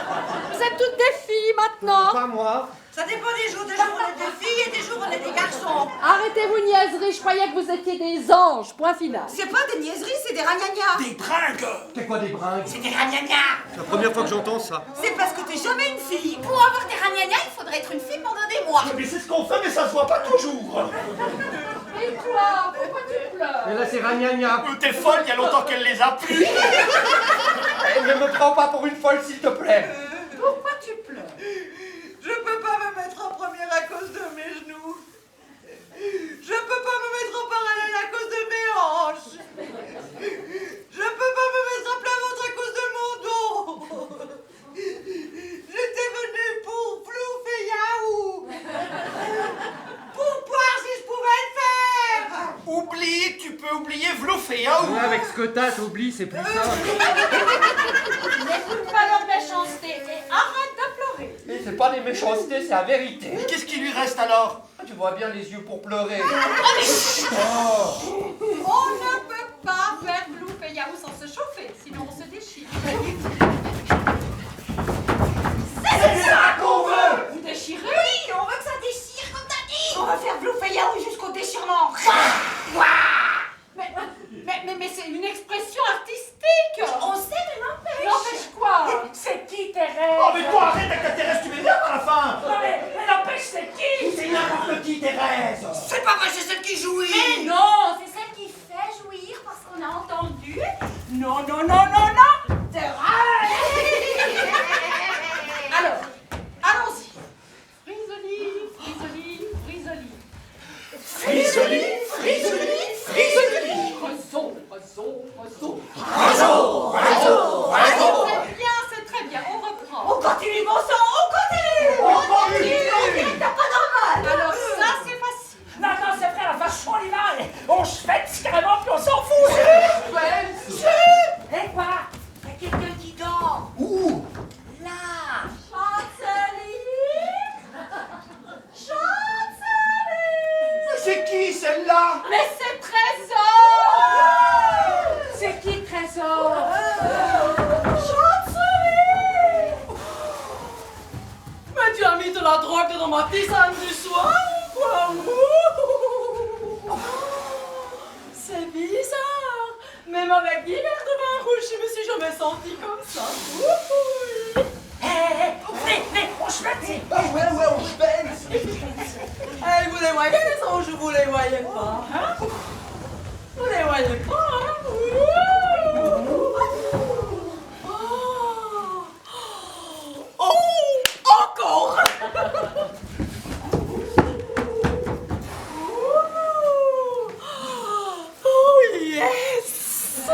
vous êtes toutes des filles maintenant. Pas moi. Ça dépend des jours. Des jours on est des filles et des jours on est des garçons. Arrêtez vos niaiseries, je croyais que vous étiez des anges. Point final. C'est pas des niaiseries, c'est des ragnagnas. Des bringues! C'est quoi des bringues? C'est des ragnagnas. C'est la première fois que j'entends ça. C'est parce que t'es jamais une fille. Pour avoir des ragnagnas, il faudrait être une fille pendant des mois. Mais c'est ce qu'on fait, mais ça se voit pas toujours! Et toi, pourquoi tu pleures? Mais là c'est ragnagna. T'es folle, il y a longtemps qu'elle les a plus! Eh, ne me prends pas pour une folle s'il te plaît. Pourquoi tu pleures? Je peux pas me mettre en première à cause de mes genoux. Je peux pas me mettre en parallèle à cause de mes hanches. Je peux pas me mettre à plat ventre à cause de mon dos. J'étais venue pour Flouf et Yahoo. Pour voir si je pouvais le faire. Oublie, tu peux oublier Vlouf et Yahoo! Ouais, avec ce que t'as, t'oublies, c'est plus ça. N'écoute pas leur méchanceté et arrête de pleurer. Mais c'est pas des méchancetés, c'est la vérité. Qu'est-ce qui lui reste alors? Tu vois bien les yeux pour pleurer. On ne peut pas faire Blouf et Yahoo sans se chauffer, sinon on se déchire. C'est ça qu'on veut! Vous déchirez? Oui, on veut que ça déchire comme t'as dit. On va faire Flouf et Yahoo jusqu'au déchirement. Mais c'est une expression artistique. On sait, mais n'empêche. N'empêche quoi? C'est qui, Thérèse? Oh, mais toi, arrête avec ta Thérèse, tu m'énerves à la fin! Non, mais n'empêche, c'est qui? C'est n'importe qui, Thérèse! C'est pas vrai, c'est celle qui jouit. Mais non, c'est celle qui fait jouir parce qu'on a entendu. Non, non, non, non, non. Thérèse. Alors, la drogue dans ma tisane du soir ou quoi? C'est bizarre. Même avec 10 verres de vin rouge, je me suis jamais sentie comme ça. Hé, on schwätzt. Ouais, on schwätzt. Hey, vous les voyez les anges, vous les voyez pas, hein? Vous les voyez pas, hein? Oh, encore! Oh, yes!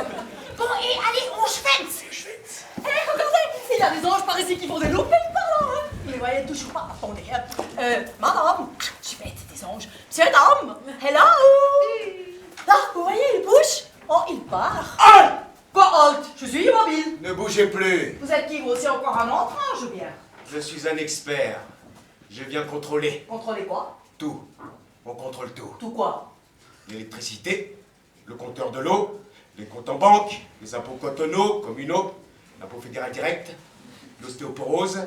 Bon, et allez, on schwätzt. Hé, regardez, il y a des anges par ici qui font des loopings par là, hein? Vous les voyez toujours pas? Attendez, madame, je vais être des anges. Monsieur, dame, hello! Là, vous voyez, il bouge. Oh, il part. Halt! Quoi, halt? Je suis immobile. Ne bougez plus. Vous êtes qui, vous aussi, encore un autre ange, ou bien? Je suis un expert. Je viens contrôler Contrôlez quoi? tout. On contrôle tout. Tout quoi? L'électricité, le compteur de l'eau, les comptes en banque, les impôts cantonaux, communaux, l'impôt fédéral direct, l'ostéoporose,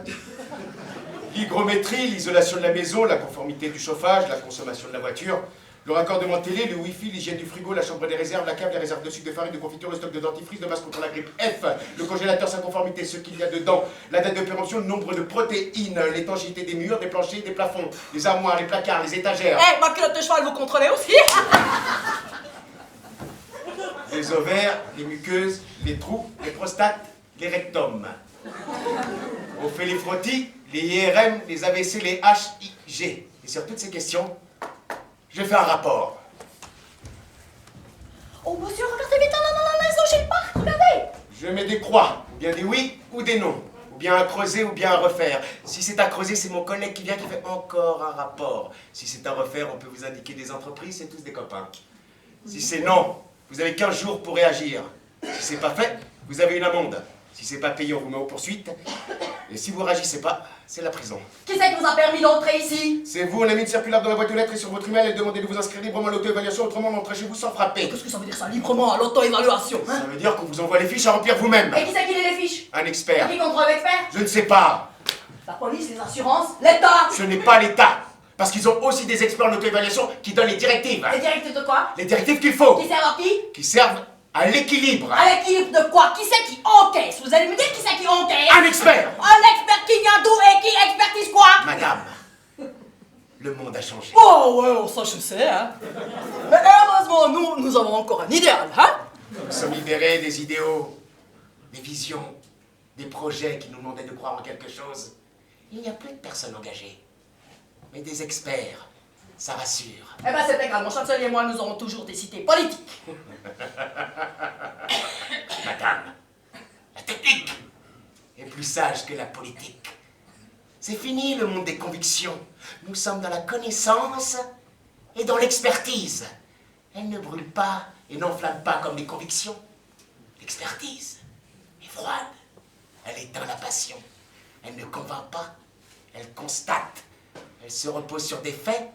l'hygrométrie, l'isolation de la maison, la conformité du chauffage, la consommation de la voiture, le raccordement télé, le wifi, l'hygiène du frigo, la chambre des réserves, la cave, les réserves de sucre, de farine, de confiture, le stock de dentifrice, de masque contre la grippe F, le congélateur, sa conformité, ce qu'il y a dedans, la date de péremption, le nombre de protéines, l'étanchéité des murs, des planchers, des plafonds, les armoires, les placards, les étagères. Eh, ma culotte de cheval, vous contrôlez aussi? Les ovaires, les muqueuses, les trous, les prostates, les rectums. On fait les frottis, les IRM, les AVC, les HIG. Et sur toutes ces questions, je fais un rapport. Oh, monsieur, regardez vite, non, les anges, ils partent, regardez! Je mets des croix, ou bien des oui, ou des non. Ou bien à creuser, ou bien à refaire. Si c'est à creuser, c'est mon collègue qui vient qui fait encore un rapport. Si c'est à refaire, on peut vous indiquer des entreprises, c'est tous des copains. Si c'est non, vous avez 15 jours pour réagir. Si c'est pas fait, vous avez une amende. Si c'est pas payé, on vous met aux poursuites. Et si vous réagissez pas, c'est la prison. Qui c'est qui vous a permis d'entrer ici? C'est vous, on a mis une circulaire dans la boîte aux lettres et sur votre email, elle demandait de vous inscrire librement à l'auto-évaluation, autrement on entrait chez vous sans frapper. Qu'est-ce que ça veut dire ça, librement, à l'auto-évaluation, hein? Ça veut dire qu'on vous envoie les fiches à remplir vous-même. Et qui c'est qui lit les fiches? Un expert. Et qui contrôle l'expert? Je ne sais pas. La police, les assurances, l'État! Ce n'est pas l'État. Parce qu'ils ont aussi des experts en auto-évaluation qui donnent les directives. Les directives de quoi? Les directives qu'il faut. Qui servent à qui? Qui servent à l'équilibre. À l'équilibre de quoi? Qui c'est qui encaisse? Vous allez me dire qui c'est qui encaisse? Un expert. Un expert qui vient d'où et qui expertise quoi? Madame, le monde a changé. Oh ouais, ça je sais, hein. Mais heureusement, nous avons encore un idéal, hein. Nous sommes libérés des idéaux, des visions, des projets qui nous demandaient de croire en quelque chose. Il n'y a plus de personnes engagées, mais des experts. Ça rassure. Eh ben c'est égal, mon chancelier et moi, nous aurons toujours des cités politiques. Madame, la technique est plus sage que la politique. C'est fini le monde des convictions. Nous sommes dans la connaissance et dans l'expertise. Elle ne brûle pas et n'enflamme pas comme les convictions. L'expertise est froide. Elle éteint la passion. Elle ne convainc pas. Elle constate. Elle se repose sur des faits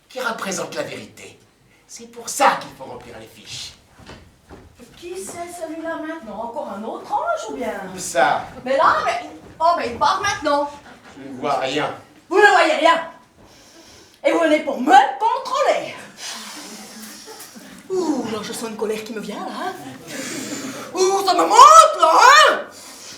qui représentent la vérité. C'est pour ça qu'il faut remplir les fiches. Qui c'est celui-là maintenant? Encore un autre ange ou bien? Où ça? Mais là, mais il part maintenant. Je ne vois rien. Vous ne voyez rien. Et vous venez pour me contrôler. Ouh, là, je sens une colère qui me vient, là. Ouh, ça me monte, là, hein.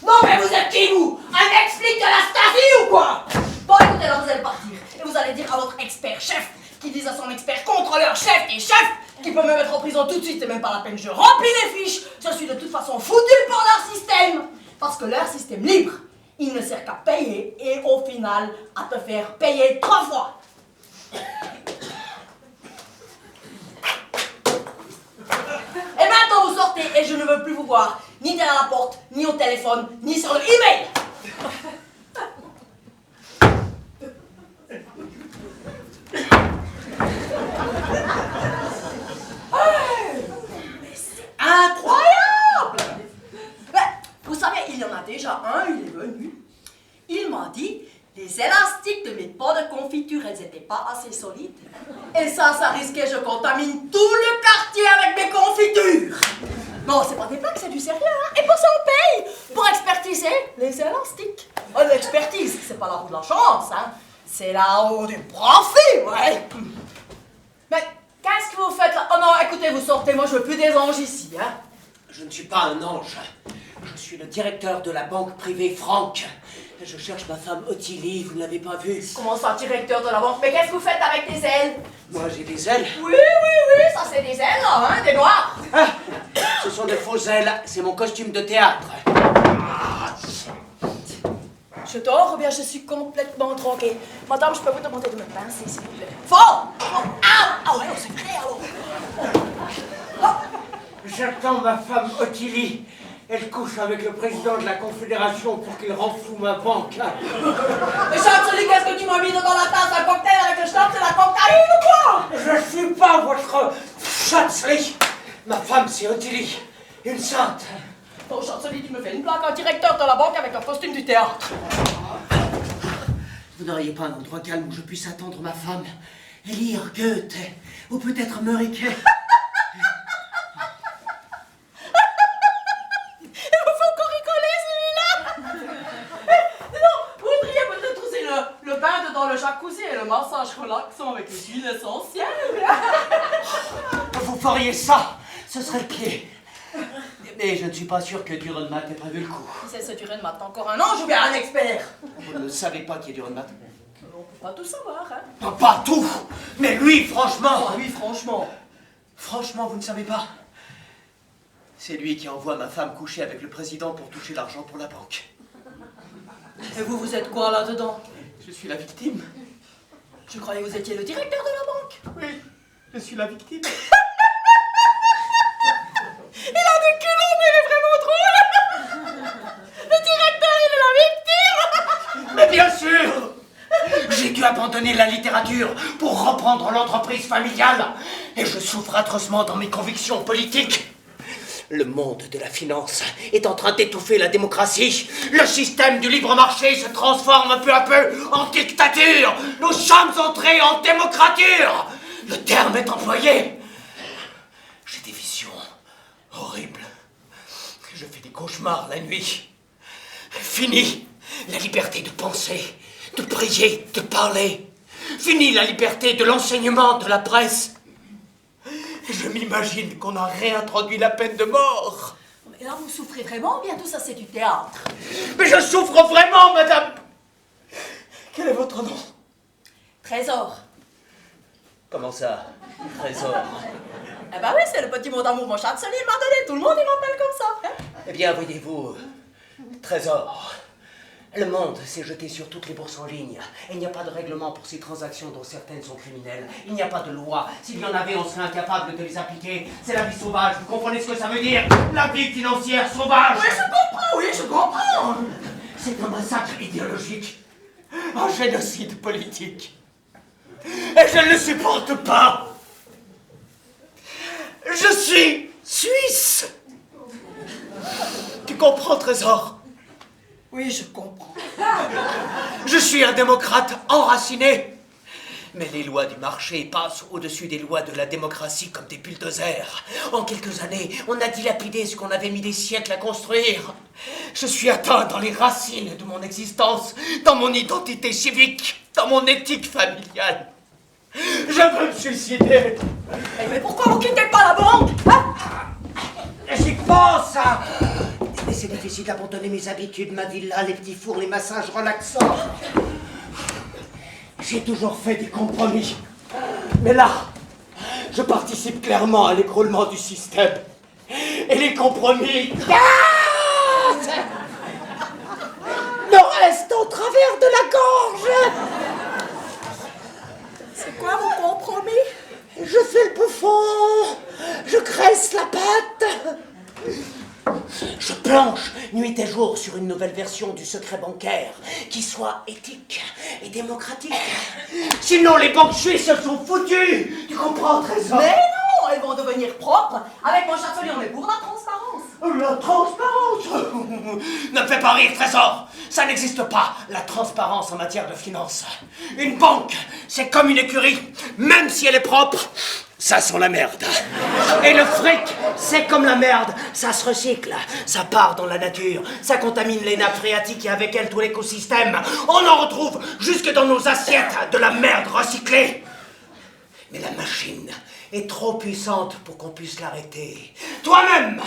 Non, mais vous êtes qui, vous? Un ex-flic de la Stasi ou quoi? Bon, écoutez, là, vous allez partir. Et vous allez dire à votre expert-chef, qui dit à son expert contrôleur chef et chef, qui peut me mettre en prison tout de suite, c'est même pas la peine, je remplis les fiches. Je suis de toute façon foutu pour leur système. Parce que leur système libre, il ne sert qu'à payer et au final, à te faire payer 3 fois. Et maintenant, vous sortez et je ne veux plus vous voir, ni derrière la porte, ni au téléphone, ni sur le email. Mais c'est incroyable! Ben, vous savez, il y en a déjà un, il est venu. Il m'a dit, les élastiques de mes pots de confiture, elles n'étaient pas assez solides. Et ça risquait, je contamine tout le quartier avec mes confitures. Non, c'est pas des blagues, c'est du sérieux, hein. Et pour ça, on paye pour expertiser les élastiques. Oh, l'expertise, c'est pas la roue de la chance, hein. C'est là-haut du profit, ouais. Mais qu'est-ce que vous faites là? Oh non, écoutez, vous sortez, moi je veux plus des anges ici, hein. Je ne suis pas un ange. Je suis le directeur de la banque privée Franck. Je cherche ma femme Ottilie, vous ne l'avez pas vue. Comment ça, directeur de la banque? Mais qu'est-ce que vous faites avec des ailes? Moi, j'ai des ailes. Oui, ça c'est des ailes, là, hein, des noirs. Ah, ce sont de fausses ailes, c'est mon costume de théâtre. Je dors ou bien je suis complètement droguée. Madame, je peux vous demander de me pincer, s'il vous plaît. Fort! Ah ouais, c'est vrai, alors. J'attends ma femme Ottilie. Elle couche avec le président de la Confédération pour qu'il rende fou ma banque. Mais Chantilly, qu'est-ce que tu m'as mis dans la tasse? Un cocktail avec le schnapp, c'est la cocaïne ou quoi? Je suis pas votre Chantilly. Ma femme, c'est Ottilie. Une sainte. Oh, Chantilly, tu me fais une plaque, un directeur de la banque avec un costume du théâtre. Vous n'auriez pas un endroit calme où je puisse attendre ma femme et lire Goethe ou peut-être Muriquet? Dans le jacuzzi et le massage relaxant avec les huiles essentielles. Vous feriez ça, ce serait le pied. Mais je ne suis pas sûr que Dürrenmatt ait prévu le coup. C'est ce Dürrenmatt, encore un ange ou bien un expert? Vous ne savez pas qui est Dürrenmatt? On peut pas tout savoir, hein. Non, pas tout. Mais lui, franchement. Oh, lui, franchement. Franchement, vous ne savez pas. C'est lui qui envoie ma femme coucher avec le président pour toucher l'argent pour la banque. Et vous, vous êtes quoi là-dedans? Je suis la victime. Je croyais que vous étiez le directeur de la banque. Oui, je suis la victime. Il a du culot, mais il est vraiment drôle. Le directeur, il est la victime. Mais bien sûr. J'ai dû abandonner la littérature pour reprendre l'entreprise familiale. Et je souffre atrocement dans mes convictions politiques. Le monde de la finance est en train d'étouffer la démocratie. Le système du libre marché se transforme peu à peu en dictature. Nous sommes entrés en démocrature. Le terme est employé. J'ai des visions horribles. Je fais des cauchemars la nuit. Fini la liberté de penser, de prier, de parler. Fini la liberté de l'enseignement, de la presse. Je m'imagine qu'on a réintroduit la peine de mort. Mais là, vous souffrez vraiment ou bien tout ça, c'est du théâtre? Mais je souffre vraiment, madame. Quel est votre nom? Trésor. Comment ça, Trésor? Eh ben oui, c'est le petit mot d'amour, mon chancelier, il m'a donné. Tout le monde, il m'appelle comme ça. Hein? Eh bien, voyez-vous, Trésor, le monde s'est jeté sur toutes les bourses en ligne. Il n'y a pas de règlement pour ces transactions dont certaines sont criminelles. Il n'y a pas de loi. S'il y en avait, on serait incapable de les appliquer. C'est la vie sauvage. Vous comprenez ce que ça veut dire? La vie financière sauvage. Oui, je comprends. C'est un massacre idéologique. Un génocide politique. Et je ne le supporte pas. Je suis suisse. Tu comprends, Trésor? Oui, je comprends. Je suis un démocrate enraciné. Mais les lois du marché passent au-dessus des lois de la démocratie comme des bulldozers. En quelques années, on a dilapidé ce qu'on avait mis des siècles à construire. Je suis atteint dans les racines de mon existence, dans mon identité civique, dans mon éthique familiale. Je veux me suicider. Mais pourquoi vous quittez pas la banque, hein? J'y pense, hein. Mais c'est difficile d'abandonner mes habitudes, ma villa, les petits fours, les massages relaxants. J'ai toujours fait des compromis. Mais là, je participe clairement à l'écroulement du système. Et les compromis me restent au travers de la gorge. C'est quoi vos compromis? Je fais le bouffon, je graisse la pâte. Je planche nuit et jour sur une nouvelle version du secret bancaire qui soit éthique et démocratique. Sinon, les banques suisses sont foutues. Tu comprends, Trésor? Mais non, elles vont devenir propres. Avec mon chancelier, on est pour la transparence. La transparence? Ne me fais pas rire, Trésor. Ça n'existe pas, la transparence en matière de finance. Une banque, c'est comme une écurie. Même si elle est propre, ça sent la merde. Et le fric, c'est comme la merde, ça se recycle, ça part dans la nature, ça contamine les nappes phréatiques et avec elles tout l'écosystème. On en retrouve jusque dans nos assiettes de la merde recyclée. Mais la machine est trop puissante pour qu'on puisse l'arrêter. Toi-même,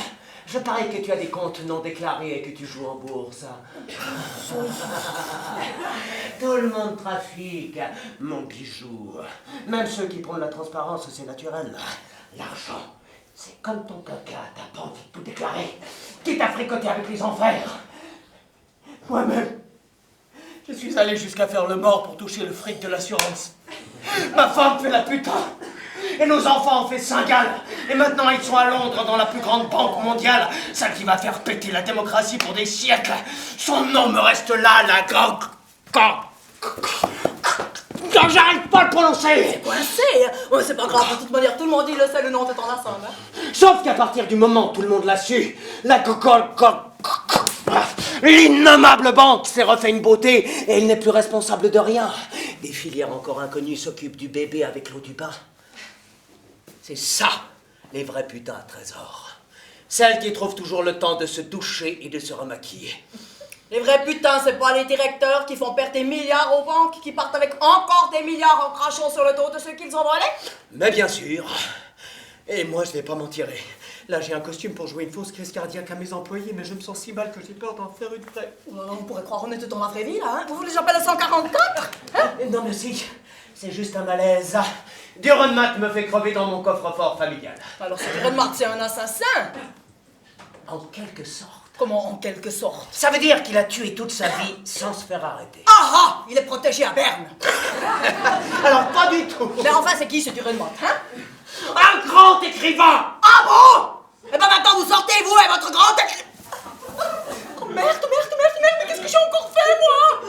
je parie que tu as des comptes non déclarés et que tu joues en bourse. Tout le monde trafique, mon bijou. Même ceux qui prônent la transparence, c'est naturel. L'argent, c'est comme ton caca, t'as pas envie de tout déclarer. Quitte à fricoter avec les enfers. Moi-même, je suis allé jusqu'à faire le mort pour toucher le fric de l'assurance. Ma femme fait la putain. Et nos enfants ont fait Saint-Gall. Et maintenant, ils sont à Londres, dans la plus grande banque mondiale. Celle qui va faire péter la démocratie pour des siècles. Son nom me reste là, la grande... Quand j'arrive pas à le prononcer. C'est coincé, hein? Ouais, c'est pas grave, de toute manière, tout le monde dit le sait, le nom, c'est en ensemble, hein? Sauf qu'à partir du moment où tout le monde l'a su, l'innommable banque s'est refait une beauté et elle n'est plus responsable de rien. Des filières encore inconnues s'occupent du bébé avec l'eau du bain. C'est ça, les vrais putains à trésor. Celles qui trouvent toujours le temps de se doucher et de se remaquiller. Les vrais putains, c'est pas les directeurs qui font perdre des milliards aux banques, qui partent avec encore des milliards en crachant sur le dos de ceux qu'ils ont volés? Mais bien sûr. Et moi, je vais pas m'en tirer. Là, j'ai un costume pour jouer une fausse crise cardiaque à mes employés, mais je me sens si mal que j'ai peur d'en faire une vraie. On pourrait croire qu'on était dans la vraie vie, là, hein? Vous voulez que j'appelle le 144? Hein? Non, merci. C'est juste un malaise. Durenmat me fait crever dans mon coffre-fort familial. Alors, ce Durenmat, c'est un assassin? En quelque sorte. Comment, en quelque sorte? Ça veut dire qu'il a tué toute sa vie sans se faire arrêter. Ah ah! Il est protégé à Berne! Alors, pas du tout. Mais enfin, c'est qui ce Durenmat, hein? Un grand écrivain! Ah bon? Eh ben maintenant, vous sortez, vous, et votre grand écrivain! Oh merde, mais qu'est-ce que j'ai encore fait, moi?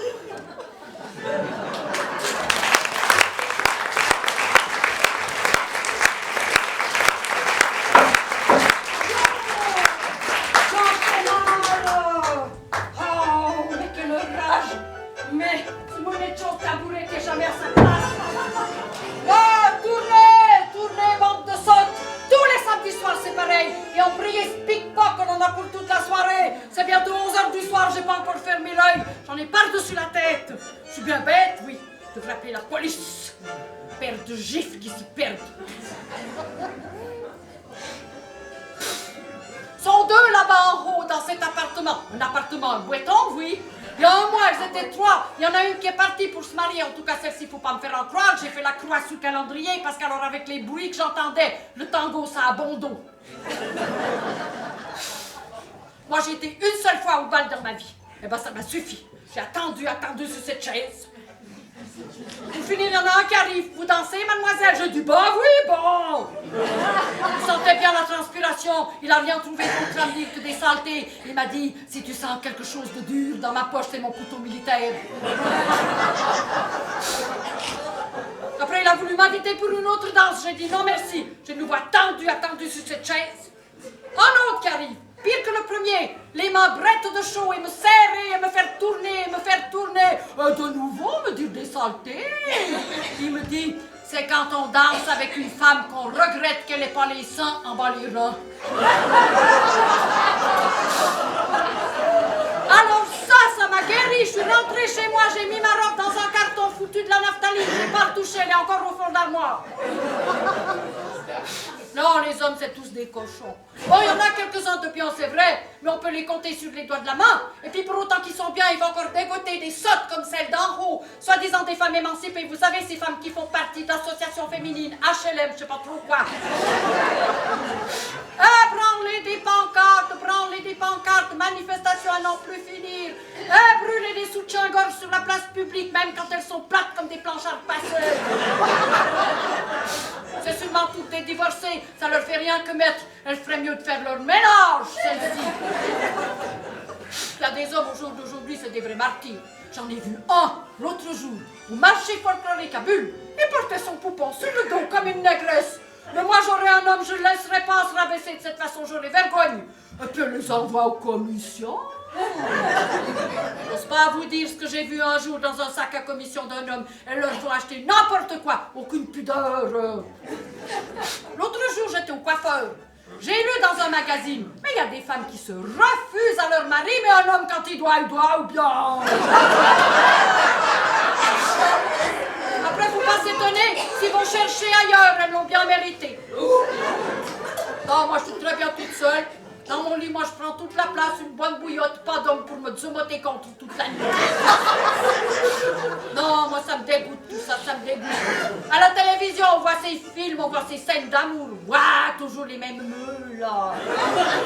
Mais mon échant tabouret qui est jamais à sa place. Ah, tournez, bande de sottes. Tous les samedis soirs, c'est pareil. Et on prie pique-poc qu'on en a pour toute la soirée. C'est bientôt 11h du soir, j'ai pas encore fermé l'œil. J'en ai par-dessus la tête. Je suis bien bête, oui. Je devrais appeler la police. Paire de gifles qui s'y perdent. Sont deux là-bas en haut dans cet appartement. Un appartement en béton, oui. Il y a un mois, elles étaient trois. Il y en a une qui est partie pour se marier. En tout cas, celle-ci, faut pas me faire en croire. J'ai fait la croix sur le calendrier parce qu'alors, avec les bruits que j'entendais, le tango, ça a bon dos. Moi, j'ai été une seule fois au bal dans ma vie. Eh ben, ça m'a suffi. J'ai attendu sur cette chaise. Pour finir, il y en a un qui arrive. Vous dansez, mademoiselle? Je dis, bah oui, bon. Il sentait bien la transpiration. Il a rien trouvé d'autre à me dire que des saletés. Il m'a dit, si tu sens quelque chose de dur dans ma poche, c'est mon couteau militaire. Après, il a voulu m'inviter pour une autre danse. J'ai dit, non merci. Je nous vois attendu sur cette chaise. Un autre qui arrive. Pire que le premier, les mains brettes de chaud et me serrer, et me faire tourner. De nouveau, me dire des saletés. Il me dit, c'est quand on danse avec une femme qu'on regrette qu'elle n'ait pas les seins en bas les reins. Alors ça m'a guéri. Je suis rentrée chez moi, j'ai mis ma robe dans un carton foutu de la naphtaline. Je n'ai pas retouché, elle est encore au fond de l'armoire. Non, les hommes, c'est tous des cochons. Bon, il y en a quelques-uns de bien, c'est vrai, mais on peut les compter sur les doigts de la main. Et puis, pour autant qu'ils sont bien, ils vont encore dégoter des sottes comme celles d'en haut, soi-disant des femmes émancipées. Vous savez, ces femmes qui font partie d'associations féminines, HLM, je sais pas trop quoi. Branler des pancartes, manifestations à n'en plus finir. Brûler des soutiens-gorge sur la place publique, même quand elles sont plates comme des planches à repasser. C'est sûrement toutes des divorcées, ça leur fait rien que mettre. Elles feraient mieux de faire leur ménage, celles-ci. Il y a des hommes au jour d'aujourd'hui, c'est des vrais martyrs. J'en ai vu un, l'autre jour, au marché folklorique à Bulle. Il portait son poupon sur le dos comme une négresse. Mais moi, j'aurais un homme, je ne le laisserais pas se rabaisser de cette façon, j'aurais vergogne. Et puis, elle les envoie aux commissions. J'ose pas vous dire ce que j'ai vu un jour dans un sac à commission d'un homme. Et là, je dois acheter n'importe quoi. Aucune pudeur. L'autre jour, j'étais au coiffeur. J'ai lu dans un magazine. Mais il y a des femmes qui se refusent à leur mari, mais un homme, quand il doit ou bien. Après, faut pas s'étonner. S'ils vont chercher ailleurs, elles l'ont bien mérité. Non, moi, je suis très bien toute seule. Dans mon lit, moi, je prends toute la place, une bonne bouillotte, pas d'homme pour me zoomoter contre toute la nuit. Non, moi, ça me dégoûte tout ça, ça me dégoûte. À la télévision, on voit ces films, on voit ces scènes d'amour. Waouh, toujours les mêmes meules, là.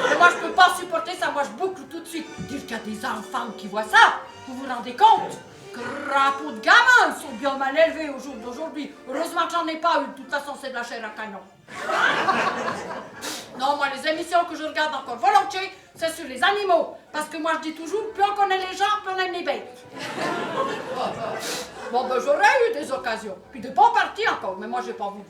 Mais moi, je peux pas supporter ça, moi, je boucle tout de suite. Dire qu'il y a des enfants qui voient ça, vous vous rendez compte? Crapaud de gamins, ils sont bien mal élevés au jour d'aujourd'hui. Heureusement que j'en ai pas eu, de toute façon, c'est de la chair à canon. Non, moi, les émissions que je regarde encore volontiers, c'est sur les animaux. Parce que moi, je dis toujours, plus on connaît les gens, plus on aime les bêtes. Bon, ben, j'aurais eu des occasions. Puis de bons partis encore, mais moi, j'ai pas voulu.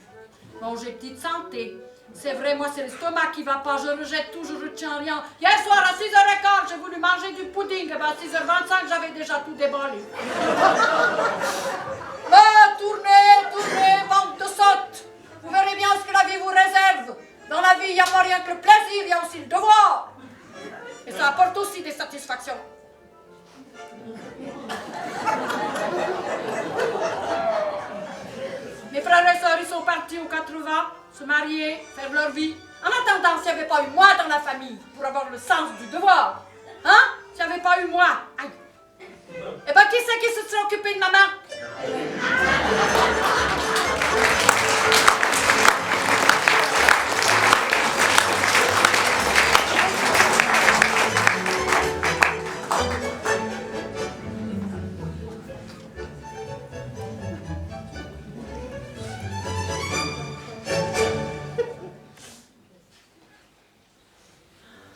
Non, j'ai petite santé. C'est vrai, moi, c'est l'estomac qui va pas. Je rejette tout, je retiens rien. Hier soir, à 6h15, j'ai voulu manger du pudding. Et ben, à 6h25, j'avais déjà tout déballé. Mais tournez, bande de sottes. Vous verrez bien ce que la vie vous réserve. Dans la vie, il n'y a pas rien que le plaisir, il y a aussi le devoir. Et ça apporte aussi des satisfactions. Mes frères et sœurs, ils sont partis aux 80, se marier, faire leur vie. En attendant, s'il n'y avait pas eu moi dans la famille, pour avoir le sens du devoir, hein? S'il n'y avait pas eu moi, aïe. Eh ben, qui c'est qui se serait occupé de maman?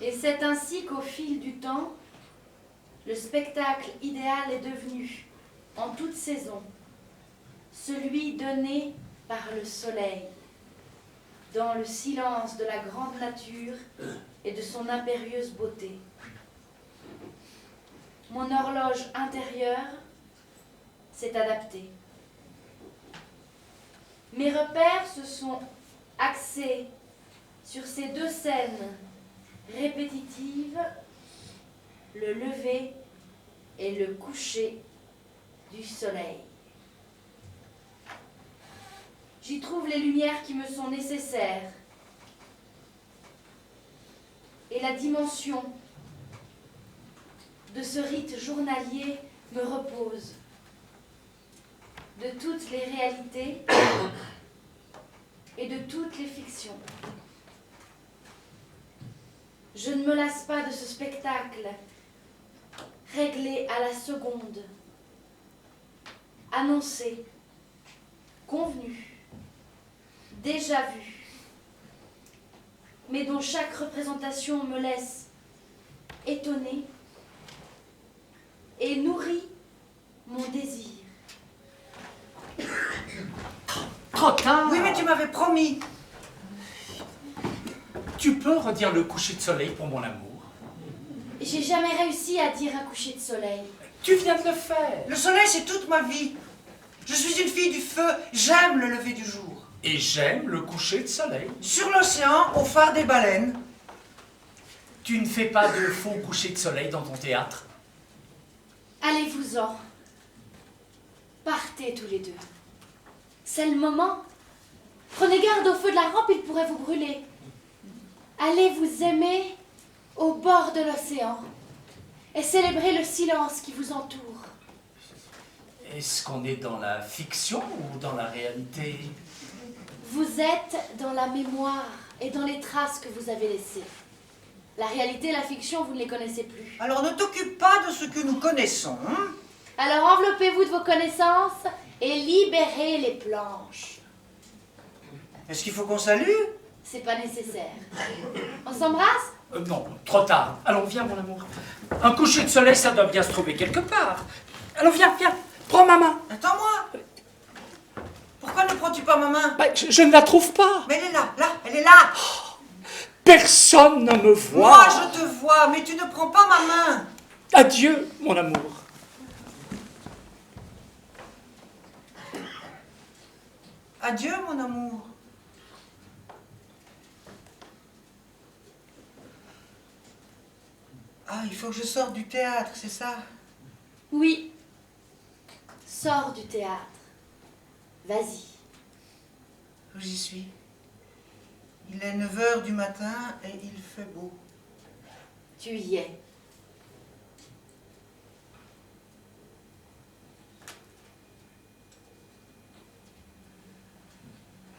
Et c'est ainsi qu'au fil du temps, le spectacle idéal est devenu, en toute saison, celui donné par le soleil, dans le silence de la grande nature et de son impérieuse beauté. Mon horloge intérieure s'est adaptée. Mes repères se sont axés sur ces deux scènes répétitive, le lever et le coucher du soleil. J'y trouve les lumières qui me sont nécessaires et la dimension de ce rite journalier me repose de toutes les réalités et de toutes les fictions. Je ne me lasse pas de ce spectacle, réglé à la seconde, annoncé, convenu, déjà vu, mais dont chaque représentation me laisse étonnée et nourrit mon désir. Trop tard! Oui, mais tu m'avais promis. Tu peux redire le coucher de soleil pour mon amour? J'ai jamais réussi à dire un coucher de soleil. Tu viens de le faire. Le soleil, c'est toute ma vie. Je suis une fille du feu, j'aime le lever du jour. Et j'aime le coucher de soleil. Sur l'océan, au phare des baleines. Tu ne fais pas de faux coucher de soleil dans ton théâtre? Allez-vous-en. Partez tous les deux. C'est le moment. Prenez garde au feu de la rampe, il pourrait vous brûler. Allez vous aimer au bord de l'océan et célébrer le silence qui vous entoure. Est-ce qu'on est dans la fiction ou dans la réalité? Vous êtes dans la mémoire et dans les traces que vous avez laissées. La réalité et la fiction, vous ne les connaissez plus. Alors ne t'occupe pas de ce que nous connaissons. Hein? Alors enveloppez-vous de vos connaissances et libérez les planches. Est-ce qu'il faut qu'on salue? C'est pas nécessaire. On s'embrasse? Non, trop tard. Allons, viens, mon amour. Un coucher de soleil, ça doit bien se trouver quelque part. Allons, viens, prends ma main. Attends-moi. Pourquoi ne prends-tu pas ma main? Je ne la trouve pas. Mais elle est là, elle est là. Personne ne me voit. Moi, je te vois, mais tu ne prends pas ma main. Adieu, mon amour. Adieu, mon amour. Ah, il faut que je sorte du théâtre, c'est ça? Oui. Sors du théâtre. Vas-y. J'y suis. Il est 9 h du matin et il fait beau. Tu y es.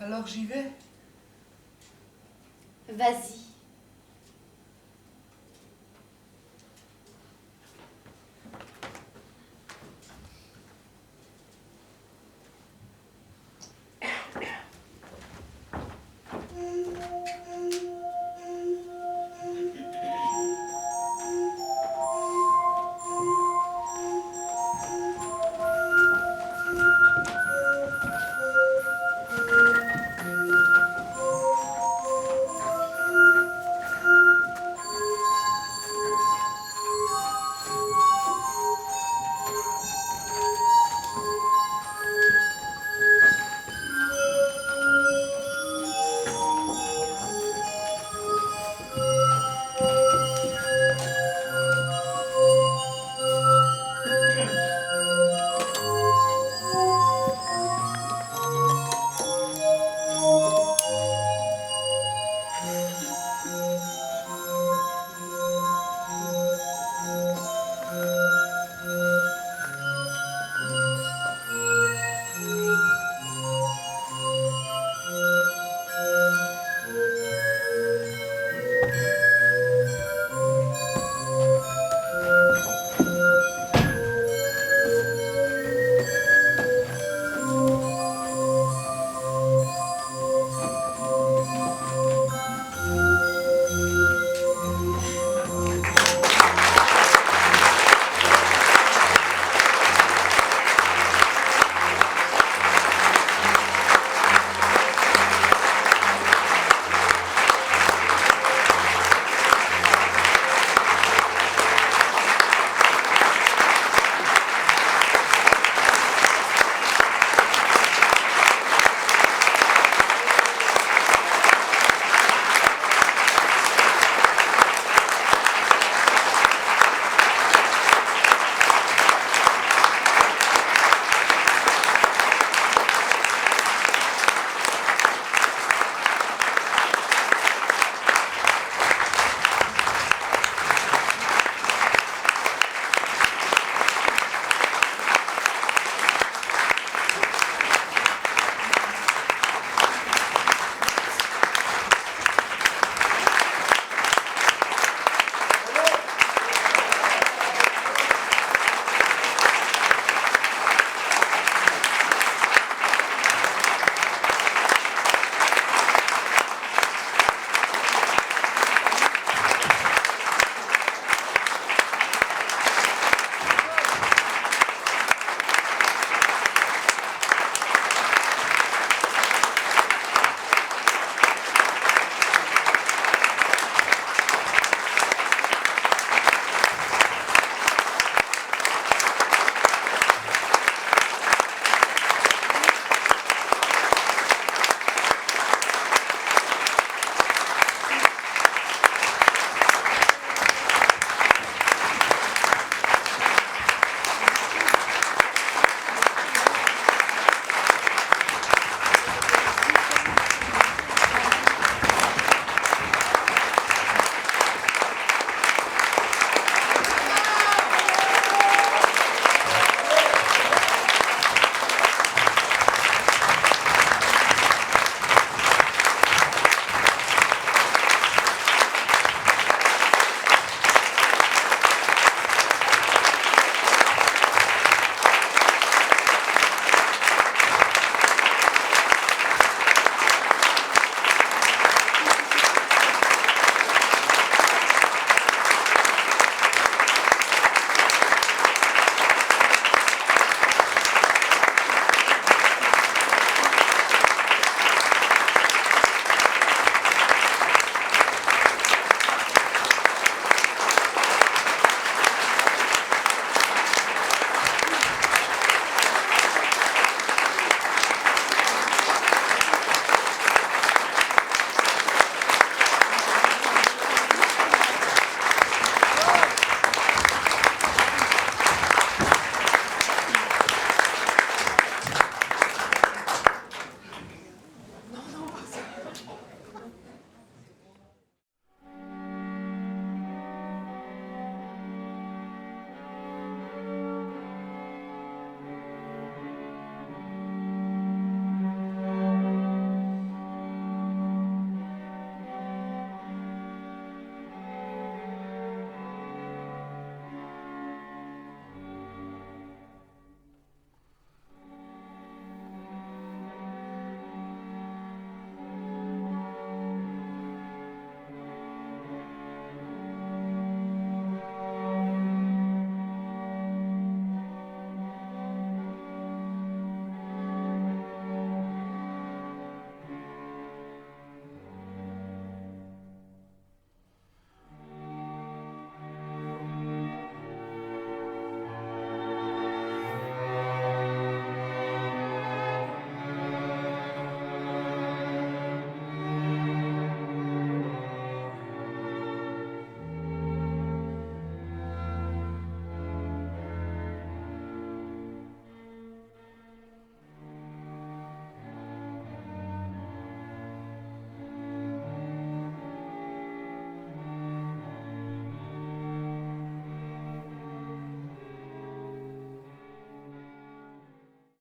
Alors j'y vais. Vas-y.